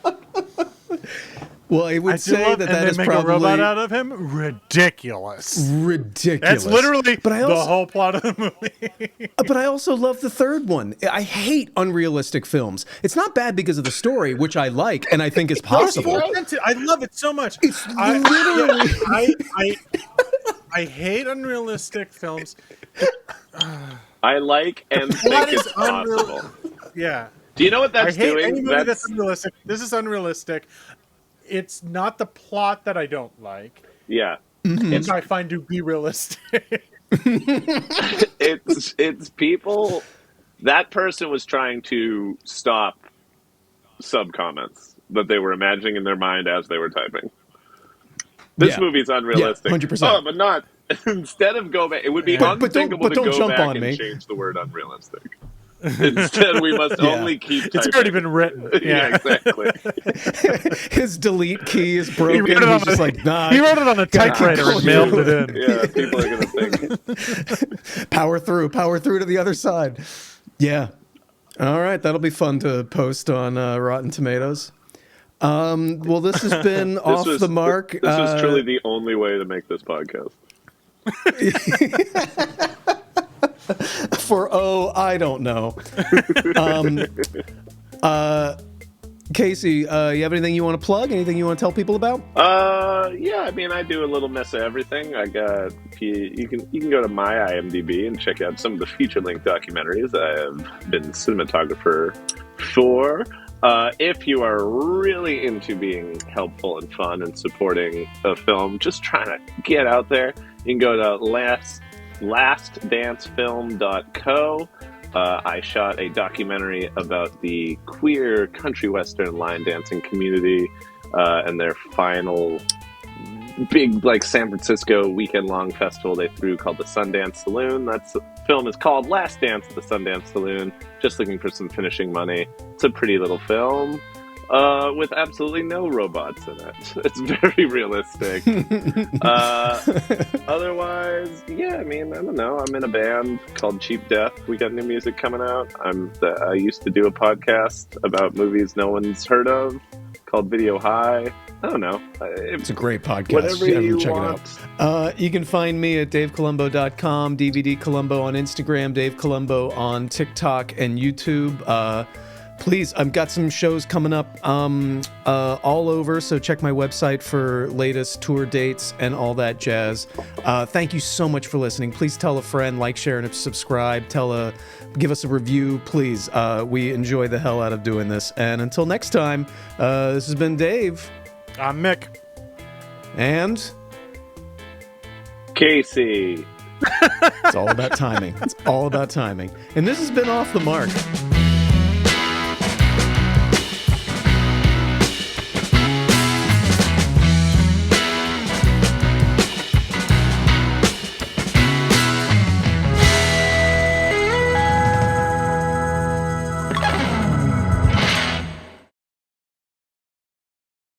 Well, I would I do say love, that and that they is make probably a robot out of him. Ridiculous. ridiculous. That's literally but I the also, whole plot of the movie. But I also love the third one. I hate unrealistic films. It's not bad because of the story, which I like and I think is possible. I love it so much. It's literally. I hate unrealistic films. I like and think it's possible. Yeah. Do you know what that's I hate doing? any movie that's unrealistic. This is unrealistic. It's not the plot that I don't like. Yeah. It's I find to be realistic. It's people. That person was trying to stop sub comments that they were imagining in their mind as they were typing. This Yeah. movie's unrealistic. Yeah, 100%. Oh, but not. Instead of go back, it would be But unthinkable don't to go jump back on and me. change the word unrealistic. Instead, we must Yeah. only keep typing. It's already been written. Yeah, exactly. His delete key is broken. He wrote it He's on just a- like, nah. He wrote it on a typewriter and mailed it in. Yeah, people are going to think. Power through to the other side. Yeah. All right, that'll be fun to post on Rotten Tomatoes. Well, this has been off the mark. This was truly the only way to make this podcast. For I don't know. Casey, you have anything you want to plug? Anything you want to tell people about? Yeah, I mean, I do a little mess of everything. I got you can go to my IMDb and check out some of the feature length documentaries I have been cinematographer for. If you are really into being helpful and fun and supporting a film, just trying to get out there, you can go to lastdancefilm.co. I shot a documentary about the queer country western line dancing community and their final big, like, San Francisco weekend-long festival they threw called the Sundance Saloon. The film is called Last Dance at the Sundance Saloon. Just looking for some finishing money. It's a pretty little film. With absolutely no robots in it. It's very realistic. Otherwise, yeah, I mean, I don't know. I'm in a band called Cheap Death. We got new music coming out. I used to do a podcast about movies no one's heard of called Video High. I don't know. It's a great podcast. Whatever you check want. it out. You can find me at davecolumbo.com, DVD Columbo on Instagram, Dave Columbo on TikTok and YouTube. Please, I've got some shows coming up all over, so check my website for latest tour dates and all that jazz. Thank you so much for listening. Please tell a friend, like, share, and subscribe. Give us a review, please. We enjoy the hell out of doing this. And until next time, this has been Dave. I'm Mick. And Casey. it's all about timing. It's all about timing. And this has been Off the Mark.